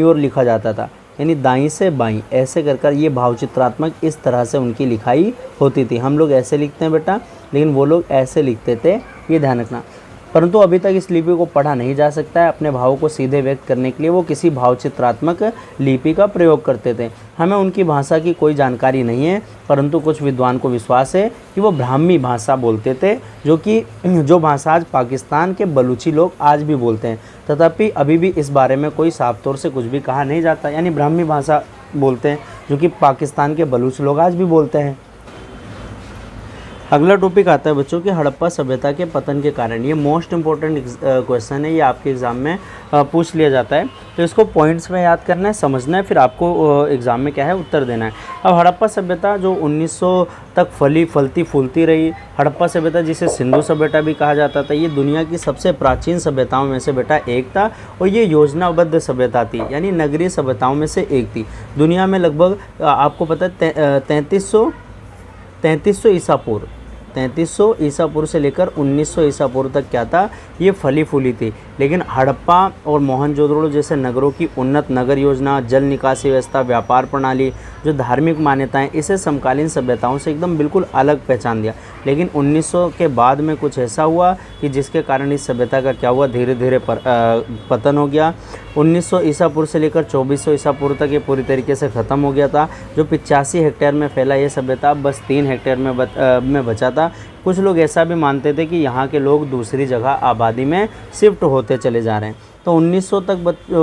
ओर लिखा जाता था, यानी दाईं से बाईं ऐसे कर ये भावचित्रात्मक इस तरह से उनकी लिखाई होती थी। हम लोग ऐसे लिखते हैं बेटा, लेकिन वो लोग ऐसे लिखते थे, ये ध्यान रखना। परंतु अभी तक इस लिपि को पढ़ा नहीं जा सकता है। अपने भावों को सीधे व्यक्त करने के लिए वो किसी भावचित्रात्मक लिपि का प्रयोग करते थे। हमें उनकी भाषा की कोई जानकारी नहीं है, परंतु कुछ विद्वान को विश्वास है कि वो ब्राह्मी भाषा बोलते थे, जो भाषा आज पाकिस्तान के बलूची लोग आज भी बोलते हैं। तथापि अभी भी इस बारे में कोई साफ तौर से कुछ भी कहा नहीं जाता, यानी ब्राह्मी भाषा बोलते हैं, जो कि पाकिस्तान के बलूच लोग आज भी बोलते हैं। अगला टॉपिक आता है बच्चों की हड़प्पा सभ्यता के पतन के कारण। ये मोस्ट इंपॉर्टेंट क्वेश्चन है, ये आपके एग्ज़ाम में पूछ लिया जाता है, तो इसको पॉइंट्स में याद करना है, समझना है, फिर आपको एग्ज़ाम में क्या है उत्तर देना है। अब हड़प्पा सभ्यता जो 1900 तक फलती फूलती रही, हड़प्पा सभ्यता जिसे सिंधु सभ्यता भी कहा जाता था, ये दुनिया की सबसे प्राचीन सभ्यताओं में से बेटा एक था, और ये योजनाबद्ध सभ्यता थी, यानी नगरीय सभ्यताओं में से एक थी। दुनिया में लगभग आपको पता है 3300 ईसा पूर्व से लेकर 1900 ईसा पूर्व तक क्या था, ये फली फूली थी। लेकिन हड़प्पा और मोहनजोदड़ो जैसे नगरों की उन्नत नगर योजना, जल निकासी व्यवस्था, व्यापार प्रणाली, जो धार्मिक मान्यताएं, इसे समकालीन सभ्यताओं से एकदम बिल्कुल अलग पहचान दिया। लेकिन 1900 के बाद में कुछ ऐसा हुआ कि जिसके कारण इस सभ्यता का क्या हुआ, धीरे धीरे पतन हो गया। 1900 ईसा पूर्व से लेकर 2400 ईसा पूर्व तक ये पूरी तरीके से ख़त्म हो गया था। जो 85 हेक्टेयर में फैला ये सभ्यता बस 3 हेक्टेयर में बचा था। कुछ लोग ऐसा भी मानते थे कि यहाँ के लोग दूसरी जगह आबादी में शिफ्ट होते चले जा रहे हैं। तो 1900 तक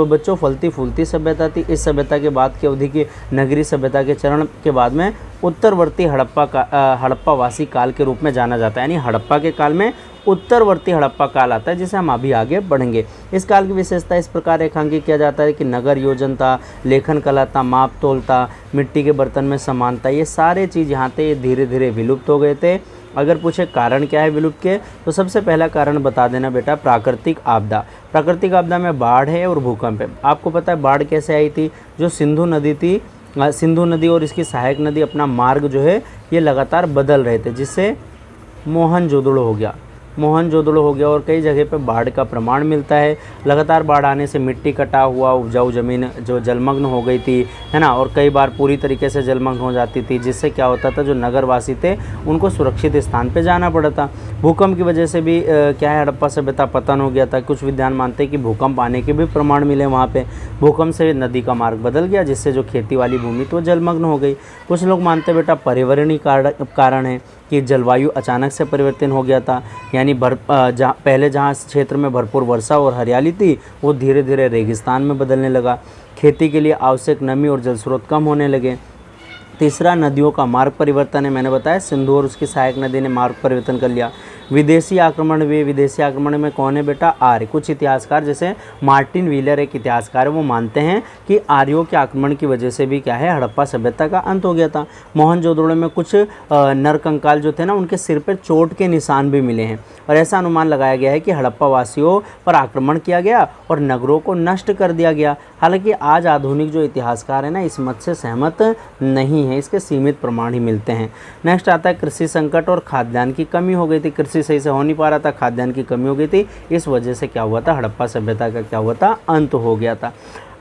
बच्चों फलती फूलती सभ्यता थी। इस सभ्यता के बाद की अवधि की नगरीय सभ्यता के चरण के बाद में उत्तरवर्ती हड़प्पावासी काल के रूप में जाना जाता है, यानी हड़प्पा के काल में उत्तरवर्ती हड़प्पा काल आता है, जिसे हम अभी आगे बढ़ेंगे। इस काल की विशेषता इस प्रकार रेखांकित किया जाता है कि नगर योजना था, लेखन कला था, माप तोल था, मिट्टी के बर्तन में समानता, ये सारे चीज़ यहाँ थे, ये धीरे धीरे विलुप्त हो गए थे। अगर पूछे कारण क्या है विलुप्त के, तो सबसे पहला कारण बता देना बेटा, प्राकृतिक आपदा। प्राकृतिक आपदा में बाढ़ है और भूकंप है। आपको पता है बाढ़ कैसे आई थी? जो सिंधु नदी थी, सिंधु नदी और इसकी सहायक नदी अपना मार्ग जो है ये लगातार बदल रहे थे, जिससे मोहनजोदड़ो हो गया और कई जगह पे बाढ़ का प्रमाण मिलता है। लगातार बाढ़ आने से मिट्टी कटा हुआ उपजाऊ ज़मीन जो जलमग्न हो गई थी, है ना, और कई बार पूरी तरीके से जलमग्न हो जाती थी, जिससे क्या होता था, जो नगरवासी थे उनको सुरक्षित स्थान पे जाना पड़ा था। भूकंप की वजह से भी क्या है, हड़प्पा सभ्यता पतन हो गया था। कुछ विद्वान मानते हैं कि भूकंप आने के भी प्रमाण मिले वहाँ पर। भूकंप से नदी का मार्ग बदल गया, जिससे जो खेती वाली भूमि तो जलमग्न हो गई। कुछ लोग मानते हैं बेटा पर्यावरणीय कारण है, कि जलवायु अचानक से परिवर्तन हो गया था, यानी पहले जहाँ क्षेत्र में भरपूर वर्षा और हरियाली थी वो धीरे धीरे रेगिस्तान में बदलने लगा। खेती के लिए आवश्यक नमी और जल स्रोत कम होने लगे। तीसरा, नदियों का मार्ग परिवर्तन है। मैंने बताया सिंधु और उसकी सहायक नदी ने मार्ग परिवर्तन कर लिया। विदेशी आक्रमण हुए। विदेशी आक्रमण में कौन है बेटा? आर्य। कुछ इतिहासकार जैसे मार्टिन व्हीलर एक इतिहासकार है, वो मानते हैं कि आर्यों के आक्रमण की वजह से भी क्या है, हड़प्पा सभ्यता का अंत हो गया था। मोहनजोदड़ो में कुछ नरकंकाल जो थे ना, उनके सिर पर चोट के निशान भी मिले हैं और ऐसा अनुमान लगाया गया है कि हड़प्पा वासियों पर आक्रमण किया गया और नगरों को नष्ट कर दिया गया। हालांकि आज आधुनिक जो इतिहासकार है ना, इस मत से सहमत नहीं है, इसके सीमित प्रमाण ही मिलते हैं। नेक्स्ट आता है कृषि संकट और खाद्यान्न की कमी हो गई थी। कृषि सही से हो नहीं पा रहा था, खाद्यान्न की कमी हो गई थी, इस वजह से क्या हुआ था, हड़प्पा सभ्यता का क्या हुआ था, अंत हो गया था।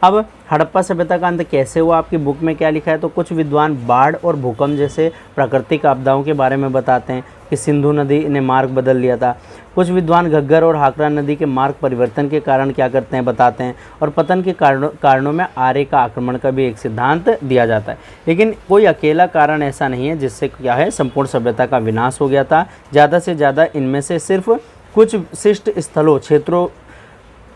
अब हड़प्पा सभ्यता का अंत कैसे हुआ, आपकी बुक में क्या लिखा है? तो कुछ विद्वान बाढ़ और भूकंप जैसे प्राकृतिक आपदाओं के बारे में बताते हैं कि सिंधु नदी ने मार्ग बदल लिया था। कुछ विद्वान घग्गर और हाकरा नदी के मार्ग परिवर्तन के कारण क्या करते हैं, बताते हैं। और पतन के कारणों में आर्य का आक्रमण का भी एक सिद्धांत दिया जाता है। लेकिन कोई अकेला कारण ऐसा नहीं है जिससे क्या है, संपूर्ण सभ्यता का विनाश हो गया था। ज़्यादा से ज़्यादा इनमें से सिर्फ कुछ विशिष्ट स्थलों, क्षेत्रों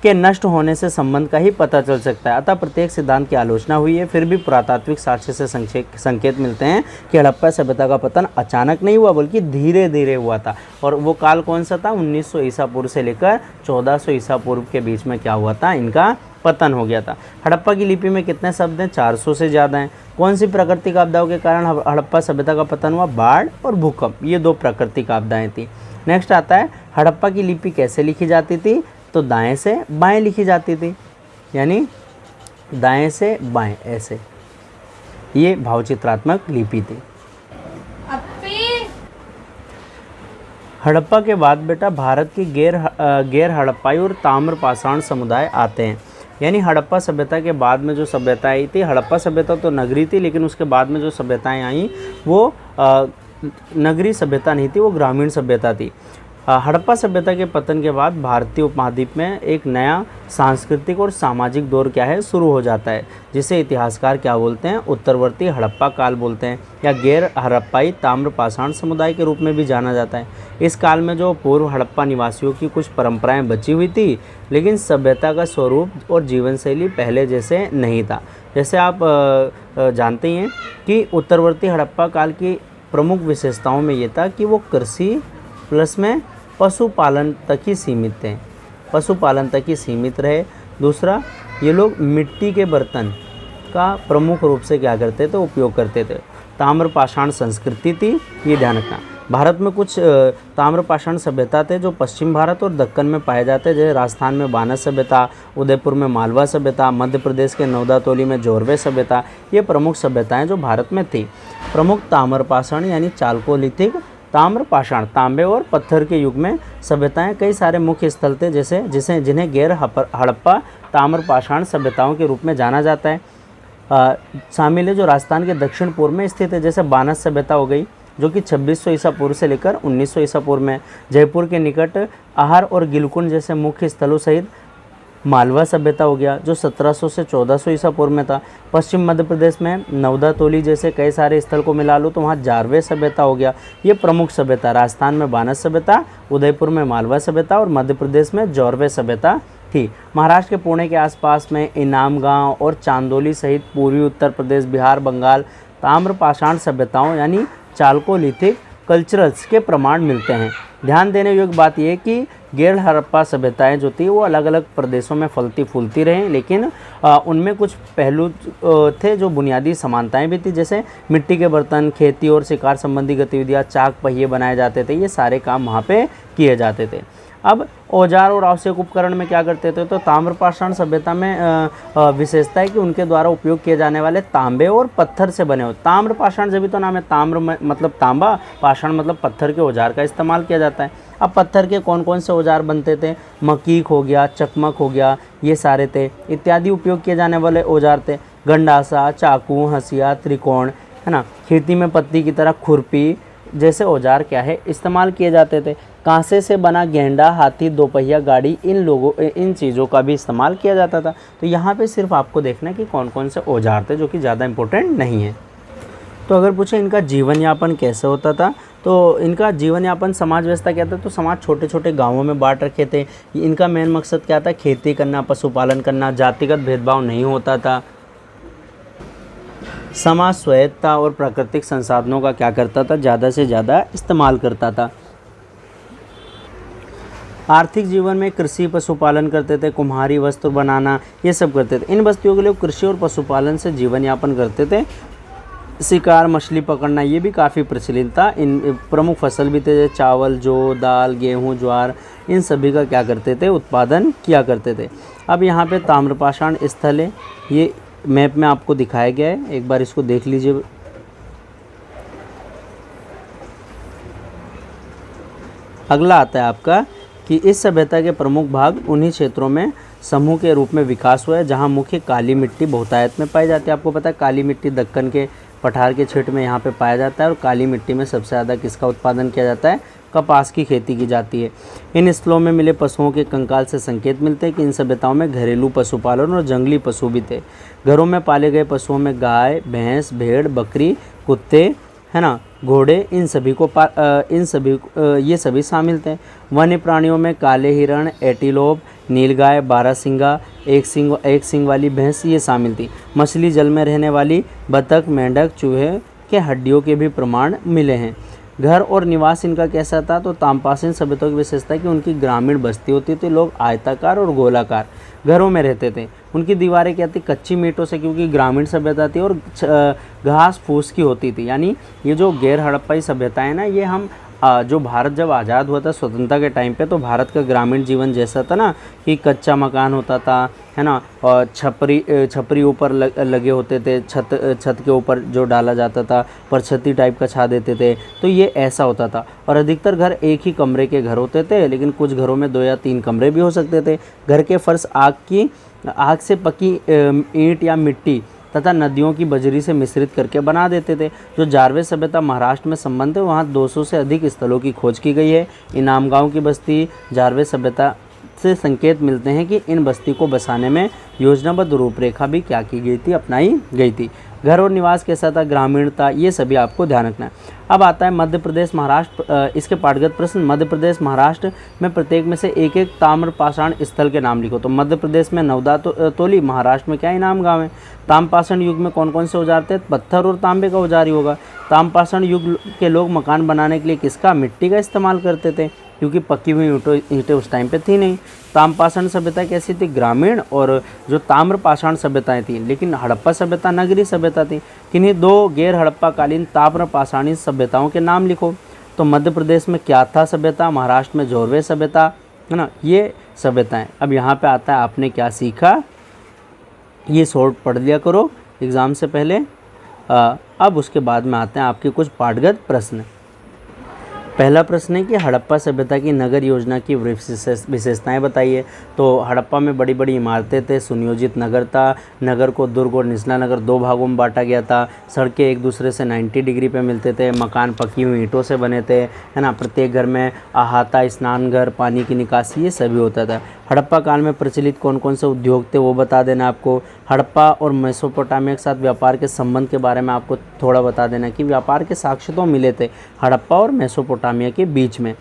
के नष्ट होने से संबंध का ही पता चल सकता है। अतः प्रत्येक सिद्धांत की आलोचना हुई है, फिर भी पुरातात्विक साक्ष्य से संकेत मिलते हैं कि हड़प्पा सभ्यता का पतन अचानक नहीं हुआ बल्कि धीरे धीरे हुआ था। और वो काल कौन सा था? 1900 ईसा पूर्व से लेकर 1400 ईसा पूर्व के बीच में क्या हुआ था, इनका पतन हो गया था। हड़प्पा की लिपि में कितने शब्द हैं? 400 से ज़्यादा हैं। कौन सी प्राकृतिक आपदाओं के कारण हड़प्पा सभ्यता का पतन हुआ? बाढ़ और भूकंप, ये दो प्राकृतिक आपदाएं थी। नेक्स्ट आता है हड़प्पा की लिपि कैसे लिखी जाती थी? तो दाएं से बाएं लिखी जाती थी, यानी दाएं से बाएं, ऐसे, ये भावचित्रात्मक लिपि थी। हड़प्पा के बाद बेटा भारत की गैर हड़प्पाई और ताम्रपाषाण समुदाय आते हैं। यानी हड़प्पा सभ्यता के बाद में जो सभ्यता आई थी, हड़प्पा सभ्यता तो नगरी थी, लेकिन उसके बाद में जो सभ्यताएं आई वो नगरी सभ्यता नहीं थी, वो ग्रामीण सभ्यता थी। हड़प्पा सभ्यता के पतन के बाद भारतीय उपमहाद्वीप में एक नया सांस्कृतिक और सामाजिक दौर क्या है, शुरू हो जाता है, जिसे इतिहासकार क्या बोलते हैं? उत्तरवर्ती हड़प्पा काल बोलते हैं, या गैर हड़प्पाई ताम्रपाषाण समुदाय के रूप में भी जाना जाता है। इस काल में जो पूर्व हड़प्पा निवासियों की कुछ परंपराएं बची हुई थी, लेकिन सभ्यता का स्वरूप और जीवन शैली पहले जैसे नहीं था। जैसे आप जानते ही हैं कि उत्तरवर्ती हड़प्पा काल की प्रमुख विशेषताओं में ये था कि वो कृषि प्लस में पशुपालन तक ही सीमित थे, पशुपालन तक ही सीमित रहे। दूसरा, ये लोग मिट्टी के बर्तन का प्रमुख रूप से क्या करते थे, उपयोग करते थे। ताम्रपाषाण संस्कृति थी, ये ध्यान रखना। भारत में कुछ ताम्रपाषाण सभ्यता थे जो पश्चिम भारत और दक्कन में पाए जाते हैं, जैसे राजस्थान में बानस सभ्यता, उदयपुर में मालवा सभ्यता, मध्य प्रदेश के नवदातोली में जोरवे सभ्यता, ये प्रमुख सभ्यताएं जो भारत में थी। प्रमुख ताम्रपाषाण यानी चालकोलिथिक ताम्रपाषाण, तांबे और पत्थर के युग में सभ्यताएं, कई सारे मुख्य स्थल थे जिन्हें गैर हड़प्पा ताम्रपाषाण सभ्यताओं के रूप में जाना जाता है। शामिल है जो राजस्थान के दक्षिण पूर्व में स्थित है, जैसे बानस सभ्यता हो गई जो कि 2600 ईसा पूर्व से लेकर 1900 ईसा पूर्व में। जयपुर के निकट आहार और गिलकुंड जैसे मुख्य स्थलों सहित मालवा सभ्यता हो गया जो 1700 से 1400 ईसा पूर्व में था। पश्चिम मध्य प्रदेश में नवदातोली जैसे कई सारे स्थल को मिला लो तो वहाँ जारवे सभ्यता हो गया, ये प्रमुख सभ्यता। राजस्थान में बानस सभ्यता, उदयपुर में मालवा सभ्यता और मध्य प्रदेश में जोरवे सभ्यता थी। महाराष्ट्र के पुणे के आसपास में इनाम गांव और चांदोली सहित पूर्वी उत्तर प्रदेश, बिहार, बंगाल ताम्रपाषाण सभ्यताओं यानी चालकोलिथिक कल्चरल्स के प्रमाण मिलते हैं। ध्यान देने योग्य बात यह कि गैर हड़प्पा सभ्यताएं जो थी वो अलग अलग प्रदेशों में फलती फूलती रहीं, लेकिन उनमें कुछ पहलू थे जो बुनियादी समानताएं भी थी, जैसे मिट्टी के बर्तन, खेती और शिकार संबंधी गतिविधियां, चाक पहिए बनाए जाते थे, ये सारे काम वहाँ पे किए जाते थे। अब औजार और आवश्यक उपकरण में क्या करते थे, तो ताम्रपाषाण सभ्यता में विशेषता है कि उनके द्वारा उपयोग किए जाने वाले तांबे और पत्थर से बने हो। ताम्रपाषाण जब भी तो नाम है, ताम्र मतलब तांबा, पाषाण मतलब पत्थर के औजार का इस्तेमाल किया जाता है। अब पत्थर के कौन कौन से औजार बनते थे, मकीक हो गया, चकमक हो गया, ये सारे थे इत्यादि उपयोग किए जाने वाले औजार थे। गंडासा, चाकू, हंसिया, त्रिकोण, है ना, खेती में पत्ती की तरह खुरपी जैसे औजार क्या है इस्तेमाल किए जाते थे। कांसे से बना गेंडा, हाथी, दोपहिया गाड़ी, इन चीज़ों का भी इस्तेमाल किया जाता था। तो यहाँ पे सिर्फ आपको देखना है कि कौन कौन से औजार थे, जो कि ज़्यादा इंपॉर्टेंट नहीं है। तो अगर पूछे इनका जीवन यापन कैसे होता था, तो इनका जीवन यापन समाज व्यवस्था क्या था, तो समाज छोटे छोटे गांवों में बांट रखे थे। इनका मेन मकसद क्या था, खेती करना, पशुपालन करना, जातिगत भेदभाव नहीं होता था। समाज स्वायत्तता और प्राकृतिक संसाधनों का क्या करता था, ज़्यादा से ज़्यादा इस्तेमाल करता था। आर्थिक जीवन में कृषि पशुपालन करते थे, कुम्हारी वस्त्र बनाना ये सब करते थे। इन बस्तियों के लोग कृषि और पशुपालन से जीवन यापन करते थे। शिकार मछली पकड़ना ये भी काफ़ी प्रचलित था। इन प्रमुख फसल भी थे, चावल, जौ, दाल, गेहूँ, ज्वार, इन सभी का क्या करते थे, उत्पादन किया करते थे। अब यहाँ पे ताम्रपाषाण स्थल है, ये मैप में आपको दिखाया गया है, एक बार इसको देख लीजिए। अगला आता है आपका कि इस सभ्यता के प्रमुख भाग उन्हीं क्षेत्रों में समूह के रूप में विकास हुआ है जहाँ मुख्य काली मिट्टी बहुतायत में पाई जाती है। आपको पता है काली मिट्टी दक्कन के पठार के क्षेत्र में यहाँ पे पाया जाता है, और काली मिट्टी में सबसे ज़्यादा किसका उत्पादन किया जाता है, कपास की खेती की जाती है। इन स्थलों में मिले पशुओं के कंकाल से संकेत मिलते हैं कि इन सभ्यताओं में घरेलू पशुपालन और जंगली पशु भी थे। घरों में पाले गए पशुओं में गाय, भैंस, भेड़, बकरी, कुत्ते, है ना, घोड़े, इन सभी ये सभी शामिल थे। वन्य प्राणियों में काले हिरण, एंटीलोप, नीलगाय, बारहसिंगा, एक सींग वाली भैंस ये शामिल थी। मछली, जल में रहने वाली बतख, मेंढक, चूहे के हड्डियों के भी प्रमाण मिले हैं। घर और निवास इनका कैसा था, तो ताम्रपाषाण सभ्यताओं की विशेषता है कि उनकी ग्रामीण बस्ती होती थी। लोग आयताकार और गोलाकार घरों में रहते थे। उनकी दीवारें क्या थी, कच्ची ईंटों से, क्योंकि ग्रामीण सभ्यता थी, और घास फूस की होती थी। यानी ये जो गैर हड़प्पाई सभ्यताएं ना, ये हम जो भारत जब आज़ाद हुआ था स्वतंत्रता के टाइम पे, तो भारत का ग्रामीण जीवन जैसा था ना कि कच्चा मकान होता था, है ना, और छपरी ऊपर लगे होते थे, छत के ऊपर जो डाला जाता था, परछत्ती टाइप का छा देते थे, तो ये ऐसा होता था। और अधिकतर घर एक ही कमरे के घर होते थे, लेकिन कुछ घरों में 2 या 3 कमरे भी हो सकते थे। घर के फर्श आग से पकी ईंट या मिट्टी तथा नदियों की बजरी से मिश्रित करके बना देते थे। जो जारवे सभ्यता महाराष्ट्र में संबंध है, वहाँ 200 से अधिक स्थलों की खोज की गई है। इनाम गांव की बस्ती जारवे सभ्यता से संकेत मिलते हैं कि इन बस्ती को बसाने में योजनाबद्ध रूपरेखा भी क्या की गई थी, अपनाई गई थी। घर और निवास कैसा था, ग्रामीणता, ये सभी आपको ध्यान रखना है। अब आता है मध्य प्रदेश महाराष्ट्र, इसके पाठगत प्रश्न। मध्य प्रदेश महाराष्ट्र में प्रत्येक में से एक एक ताम्रपाषाण स्थल के नाम लिखो। तो मध्य प्रदेश में नवदा तोली, महाराष्ट्र में क्या इनाम गाँव है। ताम्रपाषाण युग में कौन कौन से औजार थे, पत्थर और तांबे का औजार ही होगा। ताम्रपाषाण युग के लोग मकान बनाने के लिए किसका, मिट्टी का इस्तेमाल करते थे, क्योंकि पक्की हुई ईंटें उस टाइम पे थी नहीं। ताम्रपाषाण सभ्यता कैसी थी, ग्रामीण, और जो ताम्रपाषाण सभ्यताएं थी, लेकिन हड़प्पा सभ्यता नगरीय सभ्यता थी। किन्हीं 2 गैर हड़प्पाकालीन ताम्रपाषाणी सभ्यताओं के नाम लिखो। तो मध्य प्रदेश में क्याथा सभ्यता, महाराष्ट्र में जोरवे सभ्यता, है ना, ये सभ्यताएं। अब यहाँ पे आता है आपने क्या सीखा, ये शॉर्ट पढ़ लिया करो एग्ज़ाम से पहले। अब उसके बाद में आते हैं आपके कुछ पाठगत प्रश्न। पहला प्रश्न है कि हड़प्पा सभ्यता की नगर योजना की विशेषताएं बताइए। तो हड़प्पा में बड़ी बड़ी इमारतें थे, सुनियोजित नगर था, नगर को दुर्ग और निचला नगर 2 भागों में बांटा गया था, सड़कें एक दूसरे से 90 डिग्री पे मिलते थे, मकान पकी हुई ईंटों से बने थे, है ना, प्रत्येक घर में अहाता, स्नान घर, पानी की निकासी, ये सभी होता था। हड़प्पा काल में प्रचलित कौन कौन से उद्योग थे वो बता देना आपको। हड़प्पा और मेसोपोटामिया के साथ व्यापार के संबंध के बारे में आपको थोड़ा बता देना कि व्यापार के साक्ष्य तो मिले थे हड़प्पा और मेसोपोटामिया के बीच में।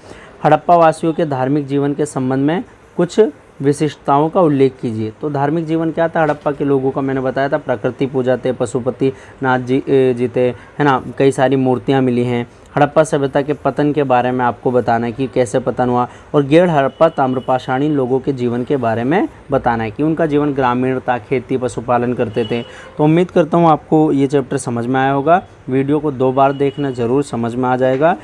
हड़प्पा वासियों के धार्मिक जीवन के संबंध में कुछ विशिष्टताओं का उल्लेख कीजिए। तो धार्मिक जीवन क्या था हड़प्पा के लोगों का, मैंने बताया था, प्रकृति पूजा थे, पशुपति नाथ जी थे, है ना, कई सारी मूर्तियाँ मिली हैं। हड़प्पा सभ्यता के पतन के बारे में आपको बताना है कि कैसे पतन हुआ, और गैर हड़प्पा ताम्रपाषाणी लोगों के जीवन के बारे में बताना है कि उनका जीवन ग्रामीण था, खेती पशुपालन करते थे। तो उम्मीद करता हूँ आपको ये चैप्टर समझ में आया होगा। वीडियो को 2 बार देखना, ज़रूर समझ में आ जाएगा,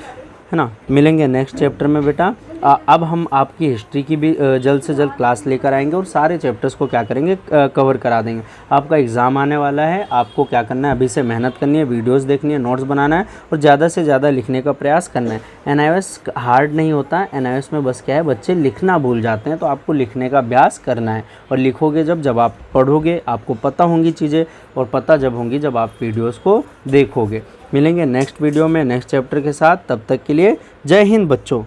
है ना। मिलेंगे नेक्स्ट चैप्टर में बेटा। अब हम आपकी हिस्ट्री की भी जल्द से जल्द क्लास लेकर आएंगे और सारे चैप्टर्स को क्या करेंगे, कवर करा देंगे। आपका एग्ज़ाम आने वाला है, आपको क्या करना है, अभी से मेहनत करनी है, वीडियोस देखनी है, नोट्स बनाना है और ज़्यादा से ज़्यादा लिखने का प्रयास करना है। एनआईएस हार्ड नहीं होता, एनआईएस में बस क्या है, बच्चे लिखना भूल जाते हैं, तो आपको लिखने का अभ्यास करना है। और लिखोगे जब आप पढ़ोगे, आपको पता होंगी चीज़ें, और पता जब होंगी जब आप वीडियोज़ को देखोगे। मिलेंगे नेक्स्ट वीडियो में नेक्स्ट चैप्टर के साथ, तब तक के लिए जय हिंद बच्चों।